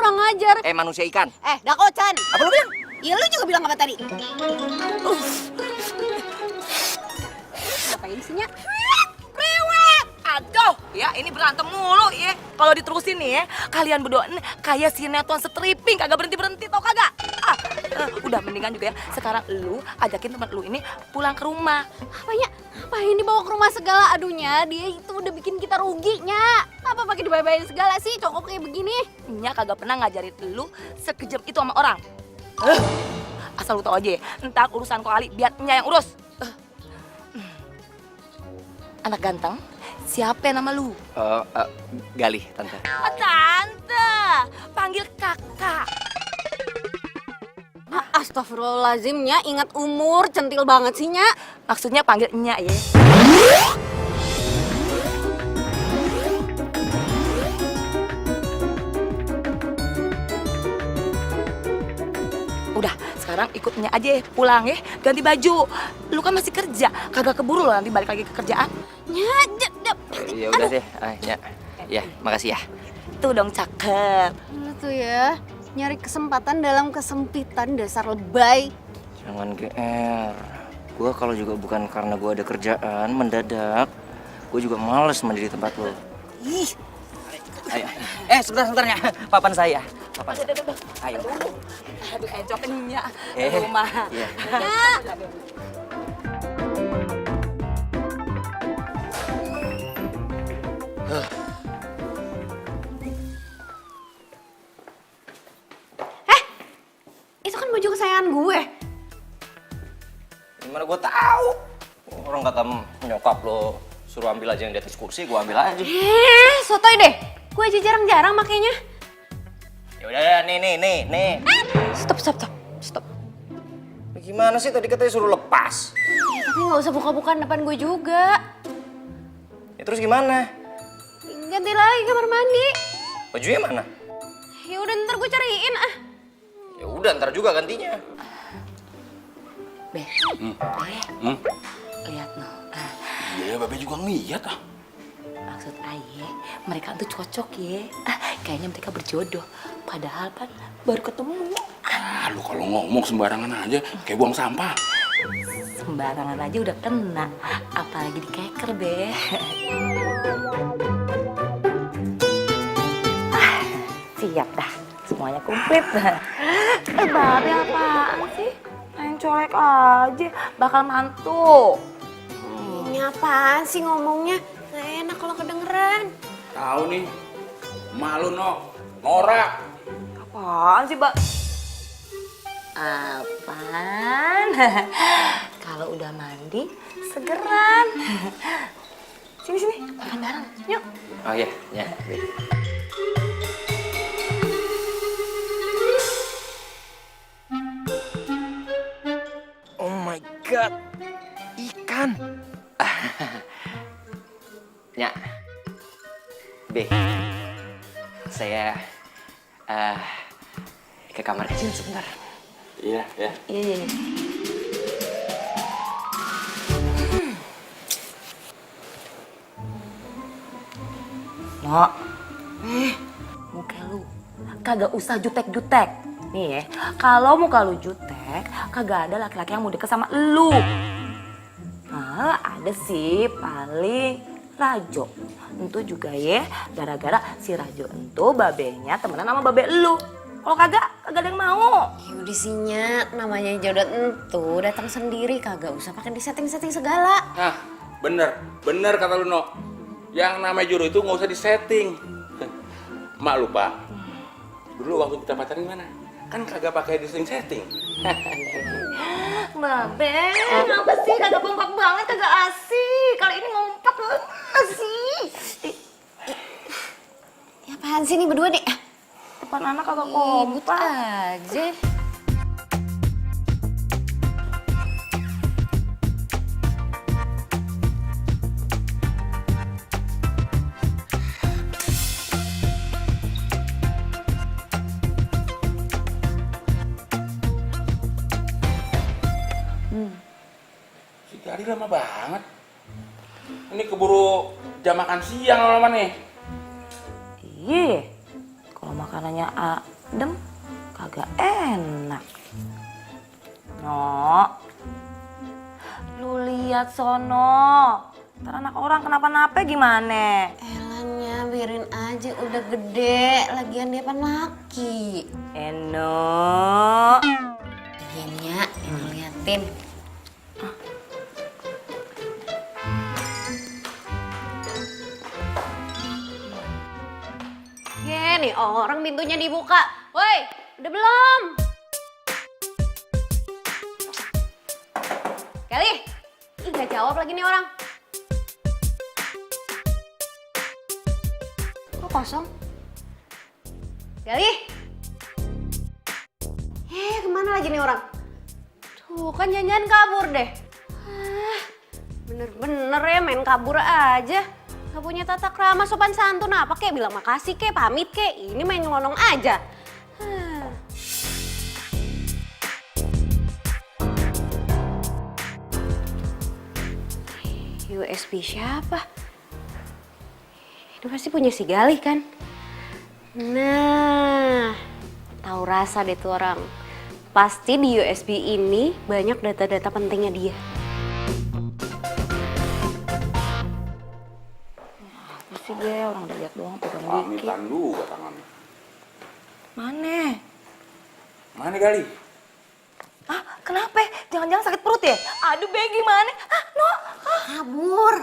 kurang ajar. Manusia ikan. Dakocan. Apa lu bilang? Iya, lu juga bilang apa tadi? Ngapain sih, Nyak? Rewet! Aduh, ya ini berantem mulu ya. Kalau diterusin nih ya, kalian berdua nih kayak sinetron stripping, kagak berhenti-berhenti tau kagak? Udah mendingan juga ya, sekarang lu ajakin teman lu ini pulang ke rumah. Apanya? Ngapain dibawa ke rumah segala? Aduhnya, dia itu udah bikin kita rugi, Nyak. Apa pakai dibayar-bayarin segala sih, cokok kayak begini? Nya kagak pernah ngajarin lu sekejam itu sama orang. Asal lu tau aja ya, ntar urusan kali biar Nya yang urus. Anak ganteng, siapa nama lu? Galih, tante. Tante, panggil kakak. Astagfirullahaladzim, Nyak. Ingat umur, centil banget sih, Nyak. Maksudnya panggil Nya ya. Udah, sekarang ikut Nya aja ya, pulang ya, ganti baju. Lu kan masih kerja, kagak keburu loh nanti balik lagi ke kerjaan. Nyak, Ya udah deh, Nya. Ya, makasih ya. Tuh dong cakep. lu tuh ya, nyari kesempatan dalam kesempitan, dasar lebay. Jangan GR. Gua kalau juga bukan karena gua ada kerjaan mendadak, gua juga males mandi di tempat lo. Ih, Ayo. Sebentar-sebentarnya. Papan saya. Papan. Ayo. aduh encok Nya. Eh, Rumah. iya. Itu kan baju kesayangan gue. Gimana gua tahu? Orang kata nyokap lo suruh ambil aja yang di atas kursi, gua ambil aja. Sotoy deh. Gue aja jarang-jarang makainya. Ya udah, nih. Stop. Gimana sih tadi katanya suruh lepas? Ya, tapi nggak usah buka-bukaan depan gue juga. Ya terus gimana? Ganti lagi kamar mandi. Bajunya mana? Ya udah ntar gue cariin ah. Ya udah, ntar juga gantinya. Be, lihat no. Iya, Babe juga ngeliat ah. Maksud aye, mereka tuh cocok ya. Kayaknya mereka berjodoh. Padahal kan baru ketemu. Lu kalau ngomong sembarangan aja, kayak buang sampah. Sembarangan aja udah kena. Apalagi dikeker, Be. Siap dah. Semuanya komplit. Babe apaan sih? Main colek aja. Bakal mantu. Ini apaan sih ngomongnya? Gak enak kalau kedengeran. Tahu nih, malu no, norak. Apaan sih, Mbak? Apaan? Kalau udah mandi, segeran. Sini, makan bareng. Yuk. Oh iya, ya. Oh my god, ikan. Nya, B, saya ke kamar kecil sebentar. Iya, ya. Iya. Nok, muka lu kagak usah jutek-jutek. Nih ya, kalau muka lu jutek, kagak ada laki-laki yang mau deket sama lu. Nah, ada sih paling Rajo. Entu juga ya, gara-gara si Rajo entu babenya temenan sama babe lu. Kalau kagak ada yang mau. Ya udah sih Nyak, namanya jodoh entu datang sendiri, kagak usah pakai disetting-setting segala. Nah, bener kata lu no. Yang namanya jodoh itu nggak usah disetting. Mak lupa. Dulu waktu kita pacaran gimana? Kan kagak pakai disetting-setting. Babe, kenapa sih kagak kompak banget, kagak asik. Kali ini ngompak sih. Ya apaan sih nih berdua deh? Depan anak kagak Ribut kompak. aja. Si Gari lama banget. Ini keburu jam makan siang lama nih. Iya, kalau makanannya adem, kagak enak. No, lu lihat sono, ntar anak orang kenapa-napa gimana? Elanya biarin aja, udah gede, lagian dia pan laki. Eno. Gini ya, yang liatin. Nih orang pintunya dibuka. Woi, udah belum? Kali, ih gak jawab lagi nih orang. Kok kosong? Kali. Kemana lagi nih orang? Tuh kan jangan kabur deh. Bener-bener ya main kabur aja. Gak punya tata krama sopan santun apa kek, bilang makasih kek, pamit kek. Ini main nyelonong aja. USB siapa? Ini pasti punya si Galih kan? Nah, tahu rasa deh tuh orang. Pasti di USB ini banyak data-data pentingnya dia. Sih gue orang udah lihat doang pegang dikit. Pamitan juga tangannya. Mana? Mana kali? Ah, kenapa? Jangan-jangan sakit perut ya? Aduh, Be, gimana? Ah, no. Kabur.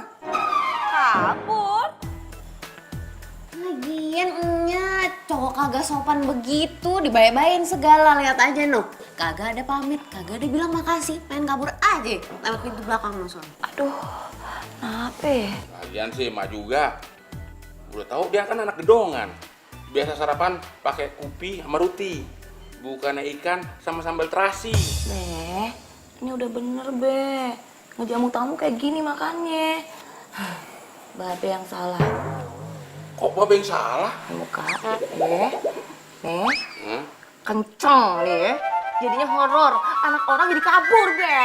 Kabur? Lagian enyak, cowok kagak sopan begitu, dibayar-bayarin segala, lihat aja no. Kagak ada pamit, kagak ada bilang makasih, main kabur aja lewat pintu belakang soalnya. Aduh, kenapa ya? Lagian sih emak juga. Udah tahu dia kan anak gedongan. Biasa sarapan pakai kopi sama roti. Bukannya ikan sama sambal terasi. Be, ini udah bener, Be. Ngejamu tamu kayak gini makannya. Babe yang salah. Kok babe yang salah? Muka, Be. Nih, kenceng nih ya. Jadinya horor. Anak orang jadi kabur, Be.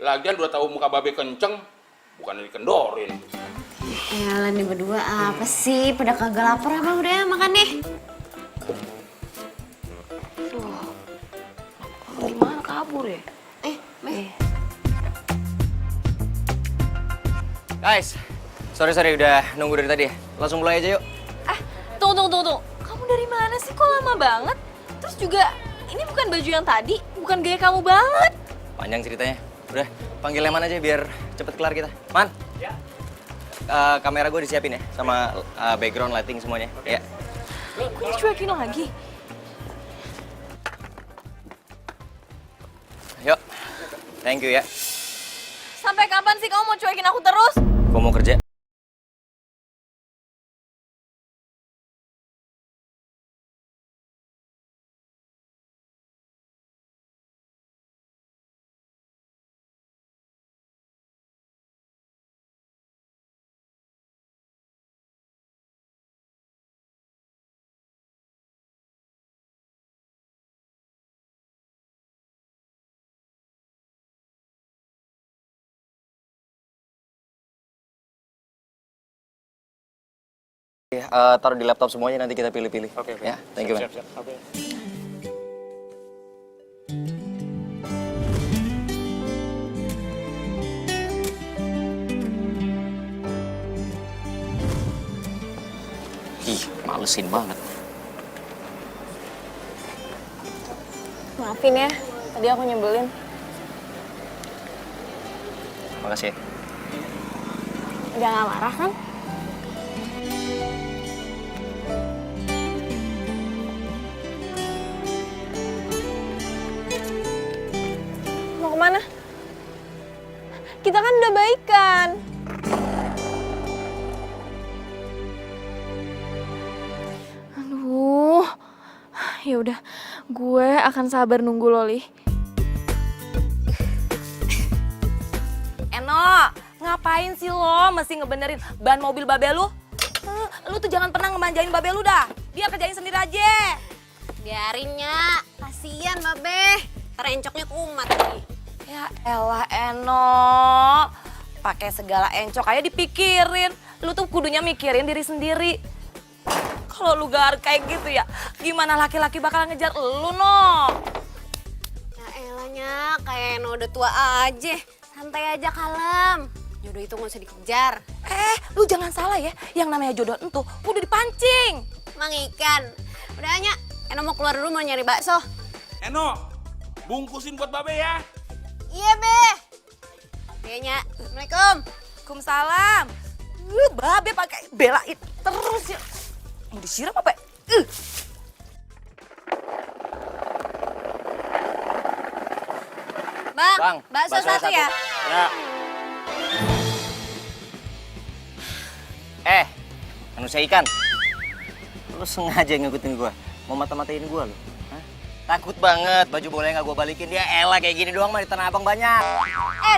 Lagian udah tahu muka babe kenceng, bukannya dikendorin. Elah nih berdua apa sih? Pada kagak lapar apa udah makan nih? Gimana kabur ya? Guys, sorry udah nunggu dari tadi ya. Langsung mulai aja yuk. Tunggu. Kamu dari mana sih? Kok lama banget? Terus juga, ini bukan baju yang tadi, bukan gaya kamu banget. Panjang ceritanya. Udah, panggil Leman aja biar cepet kelar kita. Man. Ya. Kamera gue disiapin ya, sama background lighting semuanya. Ya. Kok dicuekin lagi? Yuk. Thank you ya. Sampai kapan sih kamu mau cuekin aku terus? Gue mau kerja. Taruh di laptop semuanya, nanti kita pilih-pilih. Oke. Ya, thank you, man. Siap. Oke. Ih, malesin banget. Maafin ya, tadi aku nyebelin. Makasih ya. Udah gak marah kan? Mau kemana? Kita kan udah baikan. Aduh, ya udah, gue akan sabar nunggu Loli. Eno, ngapain sih lo mesti ngebenerin ban mobil babe lu? Lu tuh jangan pernah ngemanjain babe lu dah. Dia kerjain sendiri aja. Biarinnya, kasihan babe. Terencoknya kumat nih. Ya elah Eno, pakai segala encok aja dipikirin. Lu tuh kudunya mikirin diri sendiri. Kalau lu gak kayak gitu ya, gimana laki-laki bakal ngejar lu, no? Ya elahnya, kayak no udah tua aja. Santai aja, kalem. Jodoh itu gak usah dikejar. Lu jangan salah ya, yang namanya jodoh entuh udah dipancing. Mang ikan. Udah hanya, Eno mau keluar dulu mau nyari bakso. Eno, bungkusin buat Babe ya. Iya, Be. Kayaknya. Assalamualaikum. Waalaikumsalam. Babe pakai belain terus ya. Mau disiram apa? Bang, bakso satu ya. Ya. Manusia ikan. Lu sengaja ngikutin gua, mau mata-matain gua lu. Hah? Takut banget, baju boleh nggak gua balikin? Dia elah kayak gini doang mah di Tanah Abang banyak.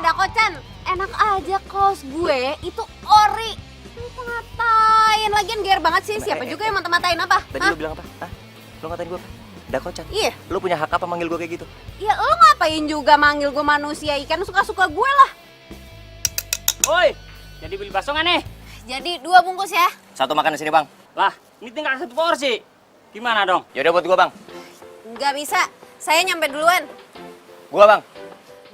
Dakocan, enak aja kaos gue itu ori. Lu ngatain? Lagian gear banget sih, siapa juga yang mata-matain apa? Tadi lu bilang apa? Hah? Lu ngatain gua apa? Dakocan. Iya. Lu punya hak apa manggil gua kayak gitu? Ya lu ngapain juga manggil gue manusia ikan, suka-suka gue lah. Woi, jadi beli bakso nggak nih? Jadi 2 bungkus ya. Satu makan di sini, Bang. Lah, ini tinggal 1 porsi. Gimana dong? Yaudah buat gua, Bang. Nggak bisa, saya nyampe duluan. Gua, Bang.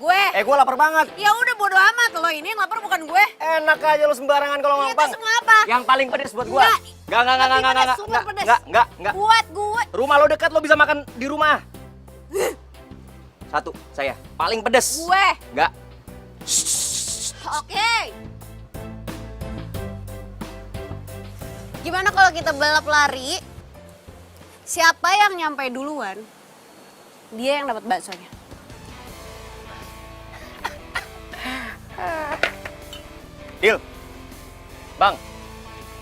Gue. Gua lapar banget. Ya udah bodo amat, lo ini yang lapar bukan gue. Enak aja lu sembarangan kalau ngomong, Itu Bang. semua apa? Yang paling pedes buat gua. Nggak. Enggak. Super pedes. Enggak. Buat gue. Rumah lo dekat, lo bisa makan di rumah. Satu, saya. Paling pedes. Gue. Enggak. Oke. Gimana kalau kita balap lari? Siapa yang nyampe duluan, dia yang dapat baksonya. Deal. Bang,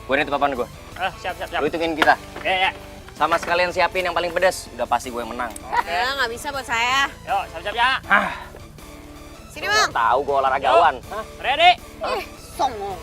gue nitip papan gue. Siap. Lu hitungin kita. Ya. Sama sekalian siapin yang paling pedes. Udah pasti gue yang menang. Ya nggak bisa buat saya. Yuk, siap-siap ya. Sini bang. Tahu gue olahragawan. Ready? Songong.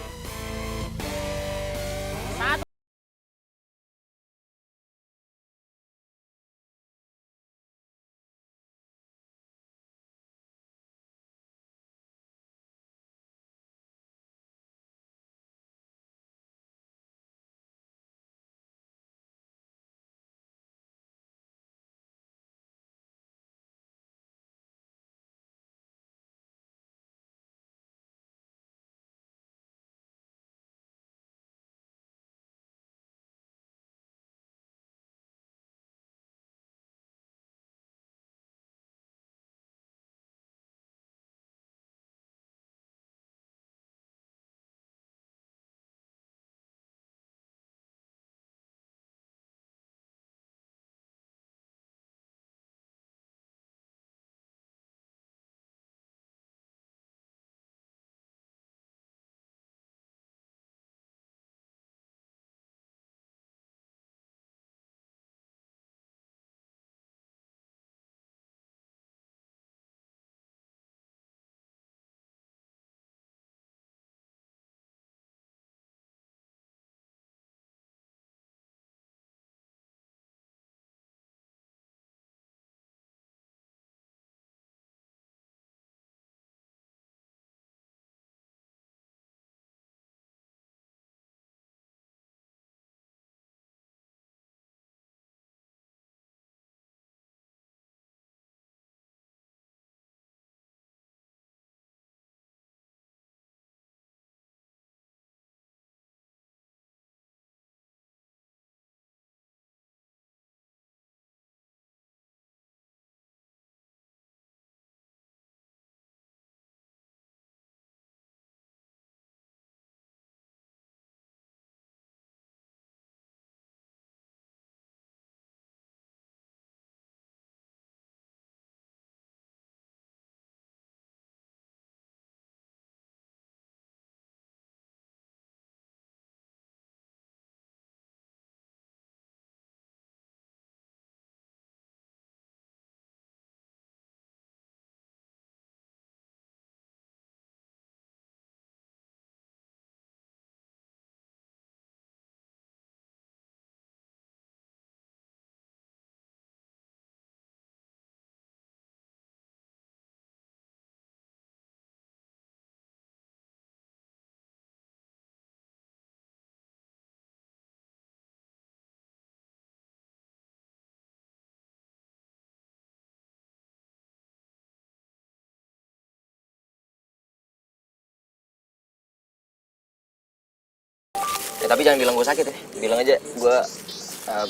Ya, tapi jangan bilang gue sakit ya. Bilang aja gue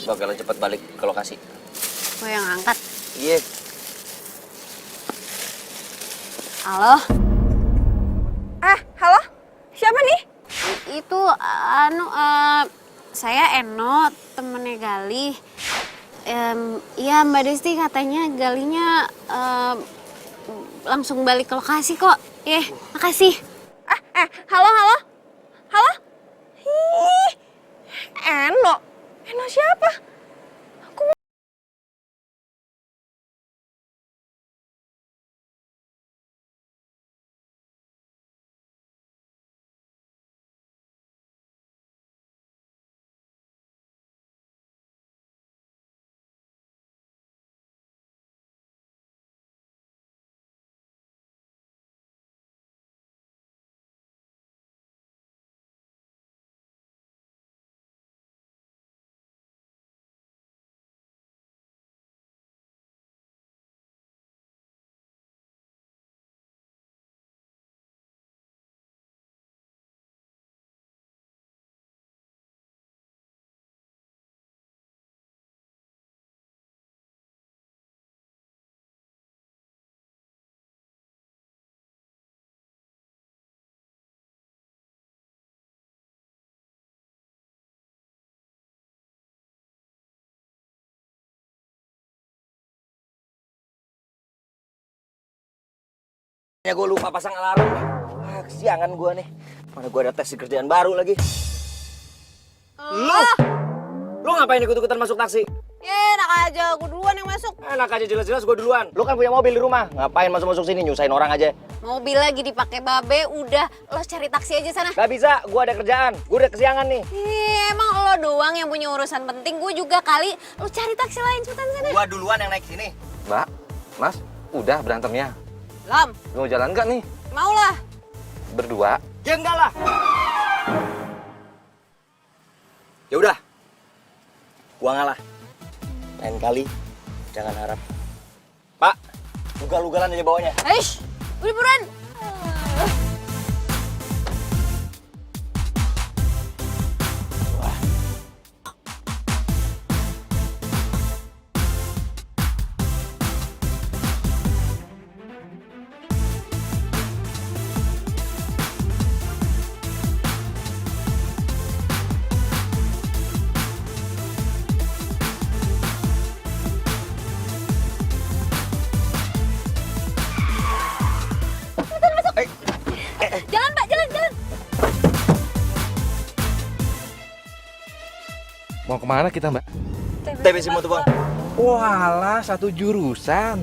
bakalan cepet balik ke lokasi. Gue yang angkat. Iya. Halo? Halo? Siapa nih? Itu, saya Eno, temennya Galih. Iya Mbak Desti katanya Galihnya langsung balik ke lokasi kok. Makasih. Halo? Halo? Ih, Eno? Eno siapa? Ya gue lupa pasang alarm. Kesiangan gue nih. Mana gue ada tes di kerjaan baru lagi. Lu ngapain ikut-ikutan masuk taksi? Enak aja, gue duluan yang masuk. Enak aja jelas-jelas gue duluan. Lu kan punya mobil di rumah. Ngapain masuk-masuk sini nyusahin orang aja? Mobil lagi dipakai babe, udah lo cari taksi aja sana. Gak bisa, gue ada kerjaan. Gue udah kesiangan nih. Emang lo doang yang punya urusan penting, gue juga kali. Lo cari taksi lain cepetan sana. Gue duluan yang naik sini. Mbak, Mas, udah berantemnya. Lam, Mau jalan nggak nih? mau lah. Berdua? Ya enggak lah. Ya udah. Gua ngalah. Lain kali jangan harap. Pak, ugal-ugalan aja bawanya. Aish, udah buruan. Jalan, Mbak, jalan. Mau kemana kita, Mbak? TBC Moto Bang. Walah, satu jurusan.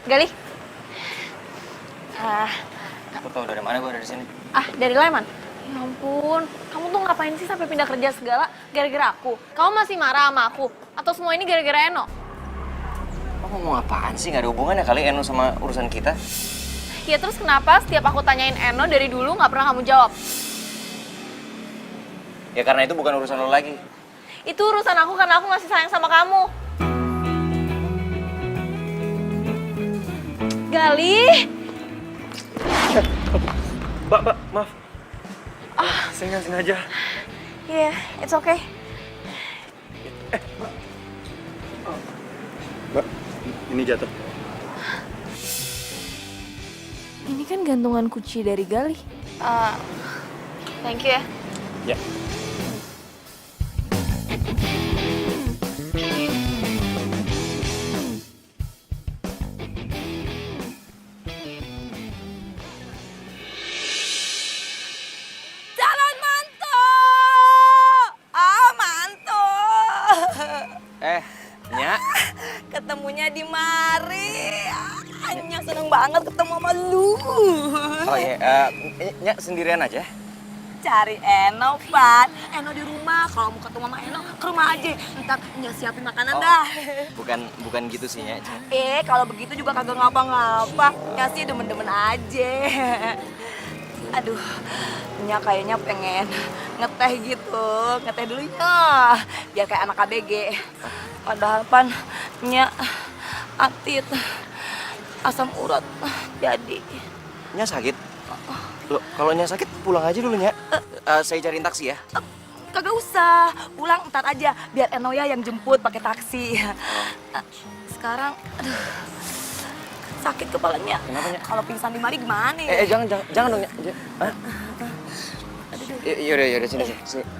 Galih. Lu tau dari mana gua ada di sini? Dari Leman. Ya ampun, kamu tuh ngapain sih sampai pindah kerja segala gara-gara aku? Kamu masih marah sama aku? Atau semua ini gara-gara Eno? Lo ngomong apaan sih? Gak ada hubungannya kali Eno sama urusan kita. Ya terus kenapa setiap aku tanyain Eno dari dulu nggak pernah kamu jawab? Ya karena itu bukan urusan lo lagi. Itu urusan aku karena aku masih sayang sama kamu. Galih. Mbak, maaf. Saya nggak sengaja. Yeah, it's okay. Mbak, ini jatuh. Ini kan gantungan kunci dari Galih. Thank you ya. Ya. Calon mantu! Mantu! Nya. Ketemunya di mari. Anya seneng banget ketemu sama lu. Oh iya, Nya sendirian aja. Cari Eno, Pan. Eno di rumah. Kalau mau ketemu sama Eno, ke rumah aja. Ntar Nya siapin makanan dah. Bukan gitu sih, Nya. Kalau begitu juga kagak ngapa-ngapa. Ya sih demen-demen aja. Aduh, Nya kayaknya pengen ngeteh gitu, ngeteh dulunya, biar kayak anak ABG. Padahal pan Nya atit, asam urat jadi. Nya sakit? Loh, kalau Nya sakit pulang aja dulu, Nya. Saya cariin taksi ya. Kagak usah, pulang ntar aja, biar Enoya yang jemput pakai taksi. Sekarang, aduh, sakit kepalanya. Kenapa, Nya? Kalau pingsan di mari gimana? Ya? Jangan dong, Nya. Hah? Yaudah, sini.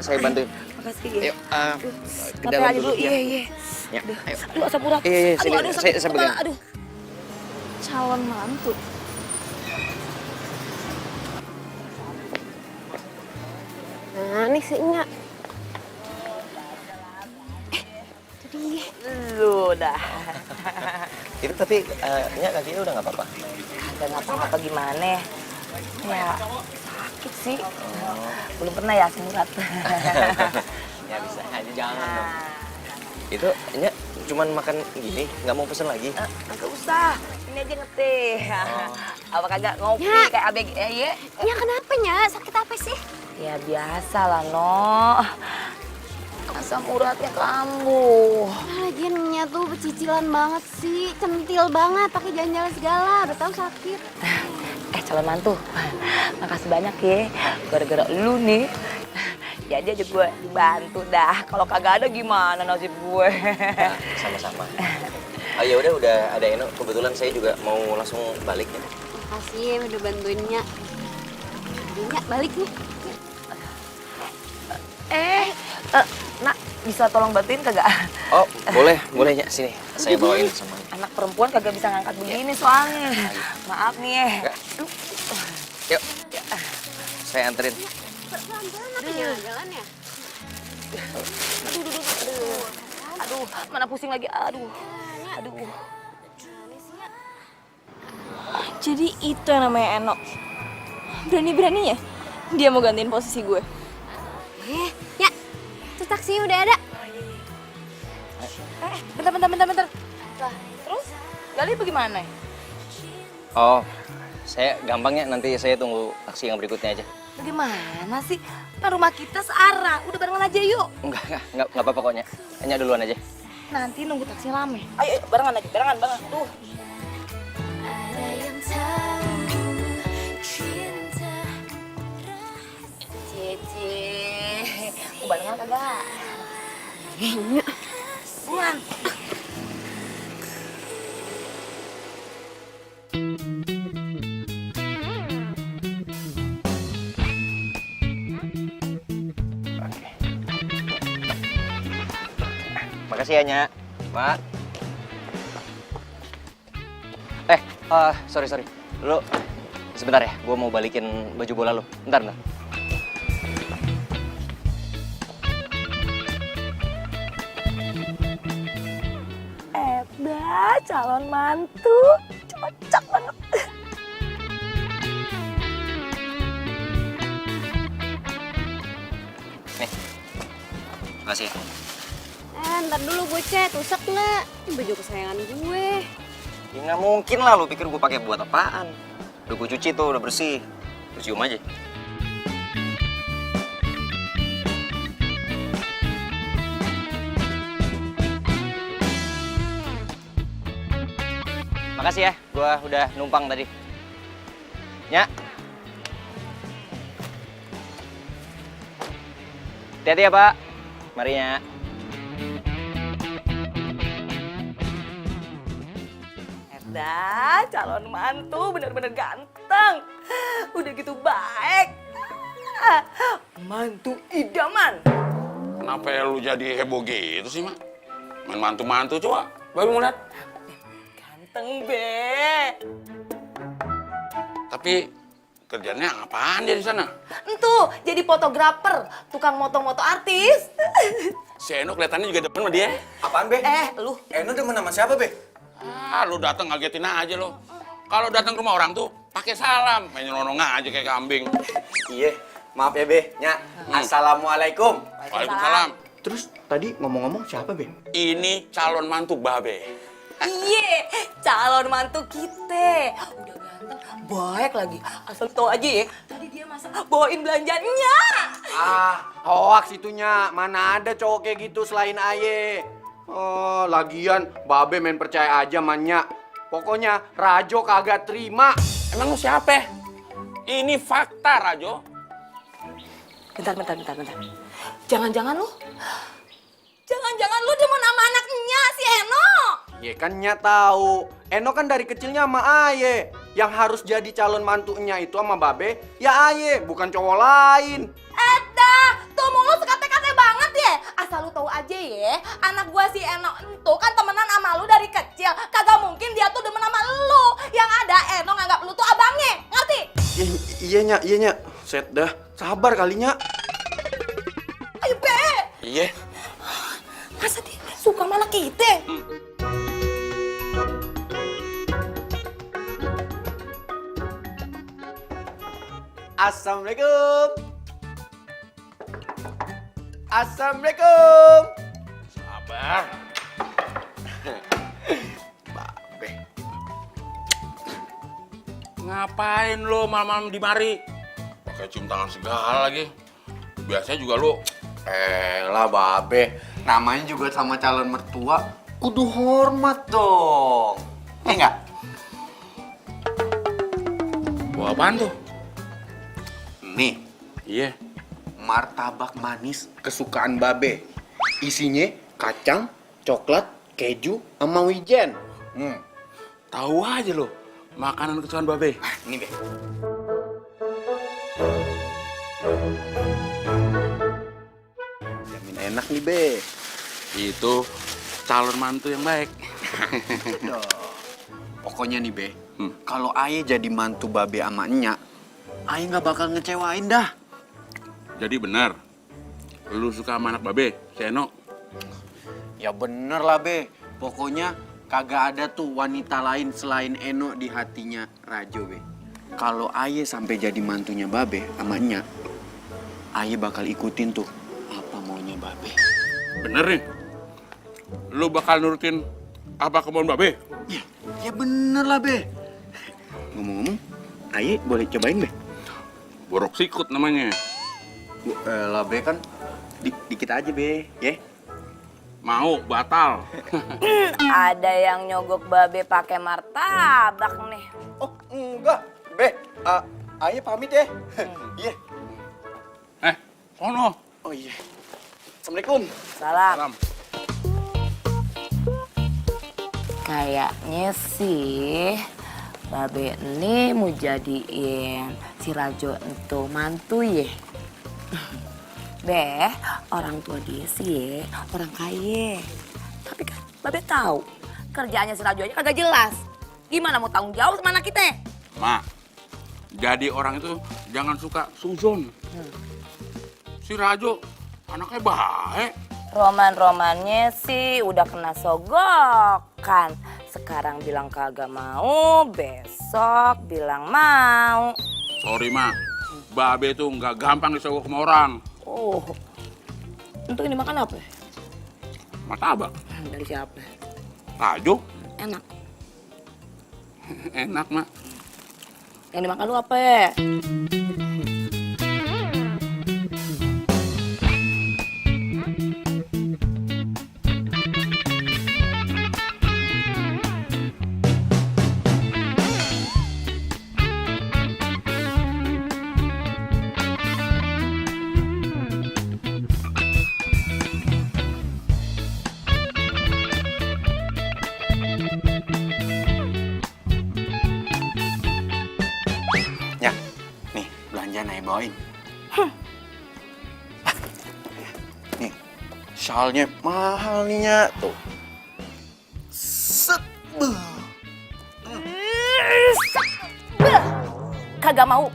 Saya bantuin. Makasih ya. Yuk, ke Santai dalam aja dulu, iya. Ya, ayo. Aduh, asam urat. Iya, sini. Aduh, sakit Saya kepala, pegang. aduh. Calon mantu. Nah, nih si Nya. Lu dah. Itu tapi Nya kakinya udah nggak apa-apa. Kagak ngapa-ngapa gimana. Ya, sakit sih. Belum pernah ya asam urat. Ya bisa aja, jangan dong. Itu Nya cuman makan gini, nggak mau pesen lagi? Kagak usah. Ini aja ngeteh. Apa kagak ngopi Ya. kayak ABG ya? Nya kenapa Nya? Sakit apa sih? Ya biasa lah, No. Asam uratnya kambuh. Nah, lagian Nya tuh becicilan banget sih, centil banget, pakai jalan-jalan segala, udah tahu sakit. Calon mantu, makasih banyak ya. Gara-gara lu nih, jadi aja gue dibantu dah. Kalau kagak ada gimana nasib gue? Sama-sama. Oh ya udah ada Eno. Kebetulan saya juga mau langsung balik ya. Makasih ya udah bantuin Nya. Nya balik nih. Nak, bisa tolong bantuin kagak? Oh, boleh Nya. Sini, saya bawain sama. Anak perempuan kagak bisa ngangkat begini soalnya. Maaf nih ya. Yuk, saya anterin. Pelan-pelan apa jalan ya? Aduh, mana pusing lagi. Aduh. Jadi itu yang namanya Eno. Berani-beraninya dia mau gantiin posisi gue. Ya, tuh taksi udah ada. Bentar. Lah, terus Gali bagaimana? Oh, saya gampangnya nanti saya tunggu taksi yang berikutnya aja. Bagaimana sih? Kan rumah kita searah. Udah barengan aja yuk. Enggak apa-apa kok, Nya. Nya duluan aja. Nanti nunggu taksi rame. Ayo, barengan aja, barengan. Tuh. Cici, mau barengan kagak? Buruan. Oke. Makasih ya, Nya. Mak. Sorry. Lu sebentar ya, gua mau balikin baju bola lu. Bentar. Calon mantu. Cocok banget. Nih. Makasih. Ntar dulu gue cek, rusak lah. Ini baju kesayangan gue. Ya nggak mungkin lah, lu pikir gue pakai buat apaan? Udah gue cuci tuh, udah bersih. Terus cium aja. Makasih ya, gue udah numpang tadi. Nya. Hati-hati ya, Pak. Mari, Nya. Calon mantu bener-bener ganteng. Udah gitu baik. Mantu idaman. Kenapa lu jadi heboh gitu sih, Mak? Main mantu-mantu coba. Baru mau lihat. Ganteng, Be. Tapi kerjanya apaan dia di sana? Entuh, jadi fotografer, tukang moto-moto artis. Si Eno kelihatannya juga depan sama dia. Apaan, Be? Lu. Eno demen sama siapa, Be? Lu datang ngagetin aja lo. Kalau datang ke rumah orang tuh pakai salam, main nyelonong aja kayak kambing. Iya, maaf ya, Be. Nya, Assalamualaikum. Waalaikumsalam. Terus tadi ngomong-ngomong siapa, Be? Ini calon mantu Babe. Iya, calon mantu kita. Udah Baik lagi. Asal tau aja ya, tadi dia masa bawain belanjanya. Hoaks itunya. Mana ada cowok kayak gitu selain Aye. Oh, lagian Babe main percaya aja mannya. Pokoknya Rajo kagak terima. Emang lu siapa? Ini fakta, Rajo. Bentar. Jangan-jangan lu demen sama anaknya si Eno. Ya kan Nya tahu. Eno kan dari kecilnya sama Aye. Yang harus jadi calon mantunya itu sama Babe, ya Aye, bukan cowok lain. Tuh mulut sekate-kate banget ya. Asal lu tahu aja ya, anak gua si Eno itu kan temenan sama lu dari kecil. Kagak mungkin dia tuh demen sama lu. Yang ada Eno nganggap lu tuh abangnya, ngerti? Iya Nya. Set dah. Sabar kalinya. Ayo Be, Iya. masa dia suka sama anak kita? Assalamualaikum. Assalamualaikum. Sabar. Babe. Ngapain lu malam-malam di mari? Pakai cium tangan segala lagi. Biasanya juga lu. Lah Babe, namanya juga sama calon mertua, kudu hormat dong. Enggak? Bawa apaan tuh? Nih, Iya. martabak manis kesukaan Babe. Isinya kacang, coklat, keju, sama wijen. Tahu aja lo, makanan kesukaan Babe. Ini Be. Jamin enak nih Be. Itu calon mantu yang baik. Pokoknya nih Be, kalau Aye jadi mantu Babe sama Nya, Aye nggak bakal ngecewain dah. Jadi benar, lu suka sama anak Babe, si Eno? Ya bener lah Be, pokoknya kagak ada tuh wanita lain selain Eno di hatinya Rajo Be. Kalau Aye sampai jadi mantunya Babe sama Nya, Aye bakal ikutin tuh apa maunya Babe. Bener nih, lu bakal nurutin apa kemauan Babe? Ya bener lah Be. Ngomong-ngomong, Aye boleh cobain Be? Borok sikut namanya. Lah Be kan dikit aja Be, ya? Mau, batal. Ada yang nyogok Babe pakai martabak nih. Oh enggak, Be. Aye pamit ya. Iya. Sono. Oh iya. Assalamualaikum. Salam. Salam. Kayaknya sih Babe ini mau jadiin si Rajo itu mantu ya. Be, orang tua dia sih orang kaya. Tapi kan Babe tahu kerjaannya si Rajo aja kagak jelas. Gimana mau tanggung jawab sama anak kita? Mak, jadi orang itu jangan suka suzon. Si Rajo anaknya baik. Roman-romannya sih udah kena sogokan. Sekarang bilang kagak mau, besok bilang mau. Sorry, Mak. Babe tuh nggak gampang disogok sama orang. Oh, untuk ini makan apa? Martabak. Dari siapa? Rajo. Enak. Enak, Mak. Yang dimakan lu apa ya? Ya, nih belanjaan Aye bawain. Nih, shalnya mahal nih Nya. Tuh. Set. Kagak mau.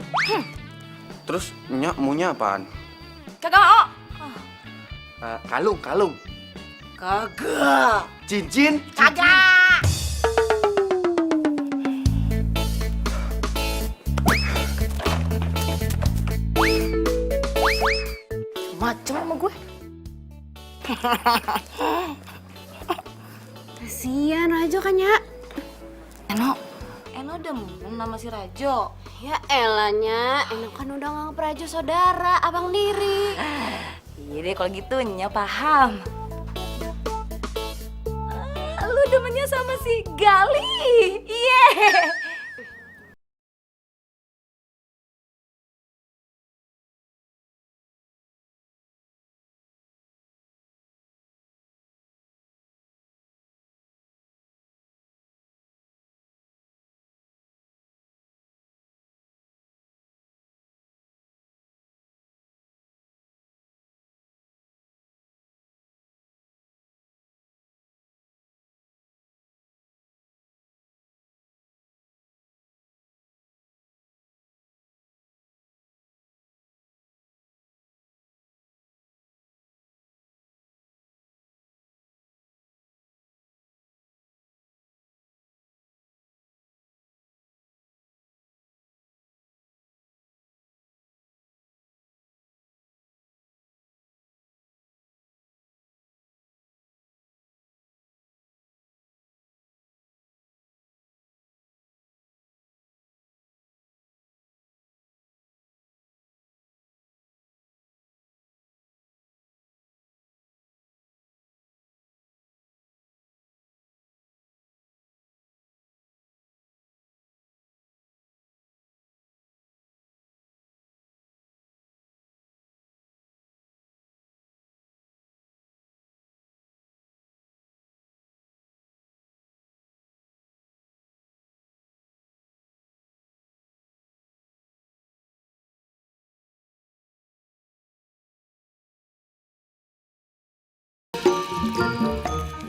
Terus Nya maunya apaan? Kagak mau. Kalung. Kagak. Cincin. Kagak. Macem sama gue. Kasian Rajo kan ya. Eno Eno demen sama si Rajo. Ya elanya, Eno kan udah nganggep Rajo saudara, abang diri. Iya deh kalau gitu Nya paham. Lu demennya sama si Gali. Iya.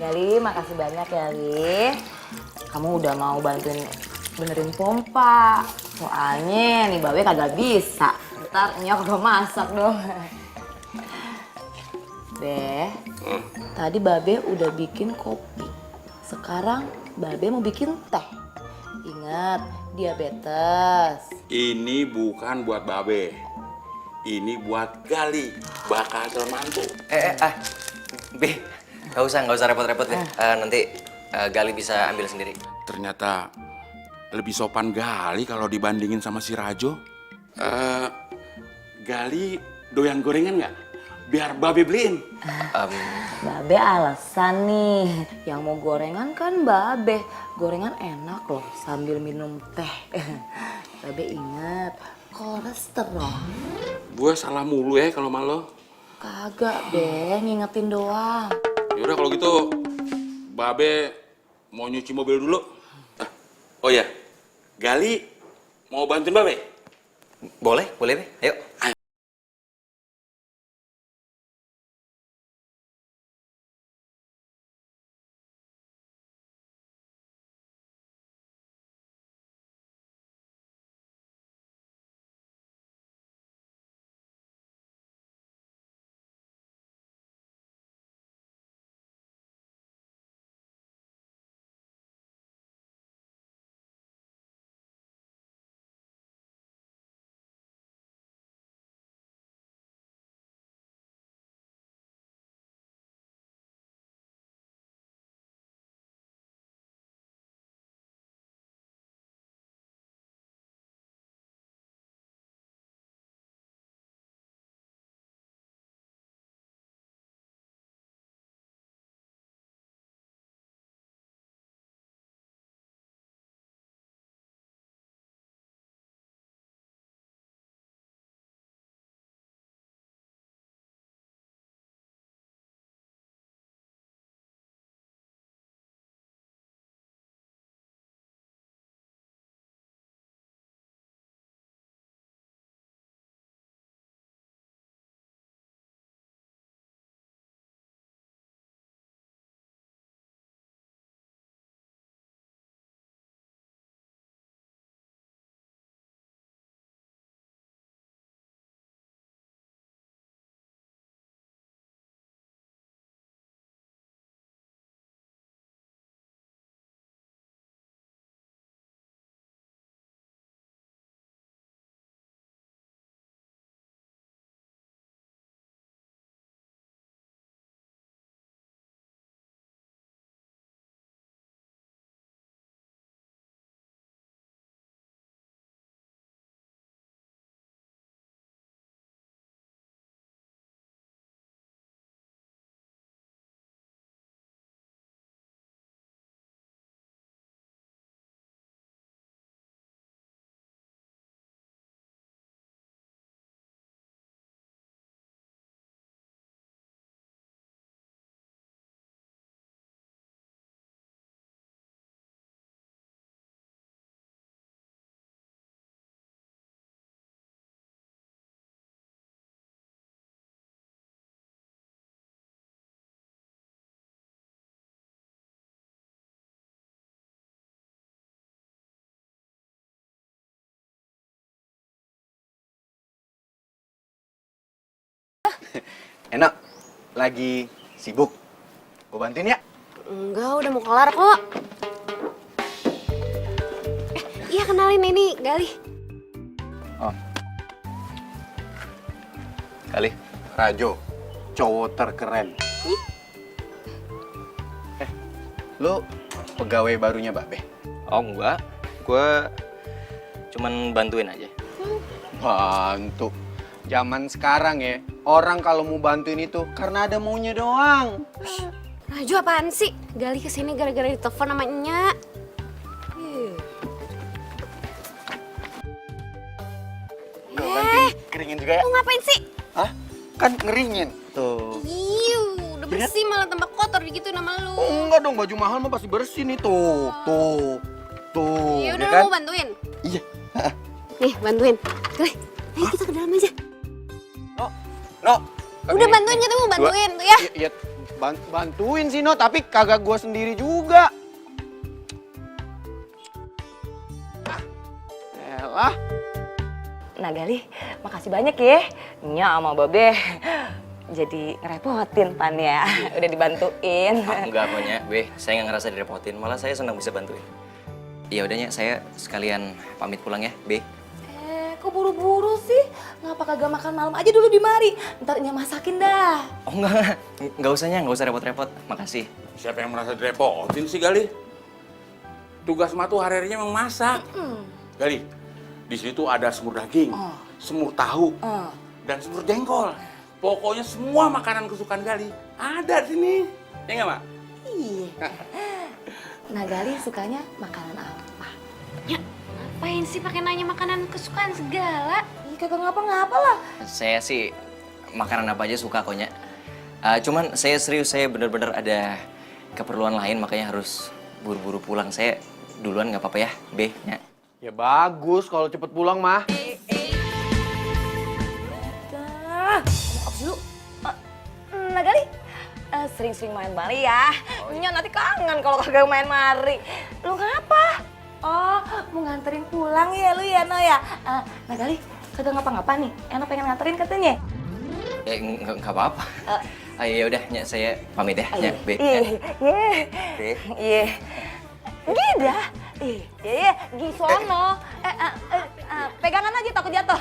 Gali, makasih banyak ya, Li. Kamu udah mau bantuin benerin pompa. Soalnya nih Babe kagak bisa. Ntar Nya kagak masak dong. Be, tadi Babe udah bikin kopi. Sekarang Babe mau bikin teh. Ingat, diabetes. Ini bukan buat Babe. Ini buat Gali, bakal calon mantu. Be, nggak usah repot-repot deh. Nanti Gali bisa ambil sendiri. Ternyata lebih sopan Gali kalau dibandingin sama si Rajo. Gali doyan gorengan nggak? Biar Babe beliin. Babe alasan nih, yang mau gorengan kan Babe. Gorengan enak loh sambil minum teh. Babe ingat, kolesterol. Gue salah mulu ya kalau malu. Kagak, Be, ngingetin doang. Yaudah kalau gitu, Babe mau nyuci mobil dulu. Oh ya, Gali mau bantuin Babe? Boleh, Be. Ayo. Enak, lagi sibuk. Gue bantuin ya? Enggak, udah mau kelar kok. Iya kenalin ini Gali. Oh. Kali. Rajo, cowok terkeren. Lo pegawai barunya Babe? Oh enggak, gue cuman bantuin aja. Bantu. Zaman sekarang ya, orang kalau mau bantuin itu karena ada maunya doang. Raju apaan sih? Gali kesini gara-gara ditelepon sama Nya. Gue bantuin keringin juga ya? Mau ngapain sih? Hah? Kan ngeringin. Tuh. Udah bersih malah tambah kotor gitu nama lu. Oh, enggak dong, baju mahal mah pasti bersih nih. Tuh. Ya udah kan? lu mau bantuin. Iya. Nih, bantuin. Gali, ayo kita ke dalam aja. No. Udah bantuin kita mau bantuin tuh ya. Iya, bantuin sih, No, tapi kagak gua sendiri juga. Elah. Nah Gali, makasih banyak ya. Nya sama Babe jadi ngerepotin Pan ya. Udah dibantuin. Enggak kok Nya, Be. Saya nggak ngerasa direpotin, malah saya senang bisa bantuin. Iya udah Nya, saya sekalian pamit pulang ya, Be. Kok buru-buru sih? Ngapa kagak makan malam aja dulu di mari? Ntar Nya masakin dah. Oh enggak usah Nya, nggak usah repot-repot. Makasih. Siapa yang merasa direpotin sih, Gali? Tugas mah tuh hari-harinya memang masak. Gali, di sini tuh ada semur daging, semur tahu, dan semur jengkol. Pokoknya semua makanan kesukaan Gali ada di sini. Ya nggak, Mak? Iya. Nah Gali sukanya makanan apa? Ya, ngapain sih pakai nanya makanan kesukaan segala? Ih kagak ngapa-ngapa lah. Saya sih makanan apa aja suka kok Nya. Cuman saya serius, saya bener-bener ada keperluan lain makanya harus buru-buru pulang. Saya duluan nggak apa-apa ya, Be, Nya. Ya bagus kalau cepet pulang mah. Maaf dulu. Nah Gali, sering-sering main mari ya. Nya nanti kangen kalau kagak main mari. Lu ngapa? Oh, mau nganterin pulang ya lu ya, No ya? Nah Gali, kagak ngapa-ngapa nih. Eno pengen nganterin katanya. Nggak apa-apa. Ya udah, Nya, saya pamit ya, Nya, Be. Be. Iya. Gida. Iya, gisono. Pegangan aja takut jatuh.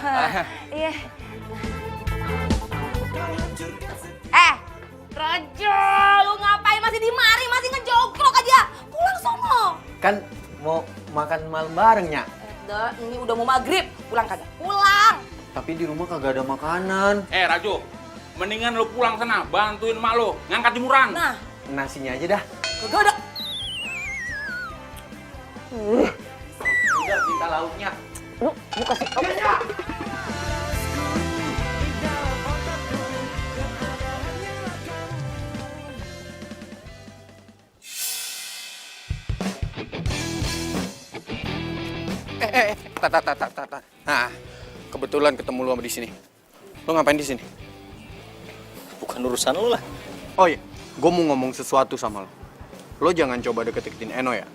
Iya. Raja, lu ngapain masih di mari? Masih ngejogrok aja. Pulang sono. Kan mau makan malam bareng, Nya. Ini udah mau maghrib. Pulang kagak? Pulang. Tapi di rumah kagak ada makanan. Rajo, mendingan lu pulang sana, bantuin emak lu ngangkat jemuran. Nah, Nasinya aja dah. kagak ada. Udah, minta lauknya. Lu kasih. Tak. Nah, kebetulan ketemu lu di sini. Lu ngapain di sini? Bukan urusan lu lah. Oh iya, gue mau ngomong sesuatu sama lo. Lo jangan coba deket-deketin Eno ya.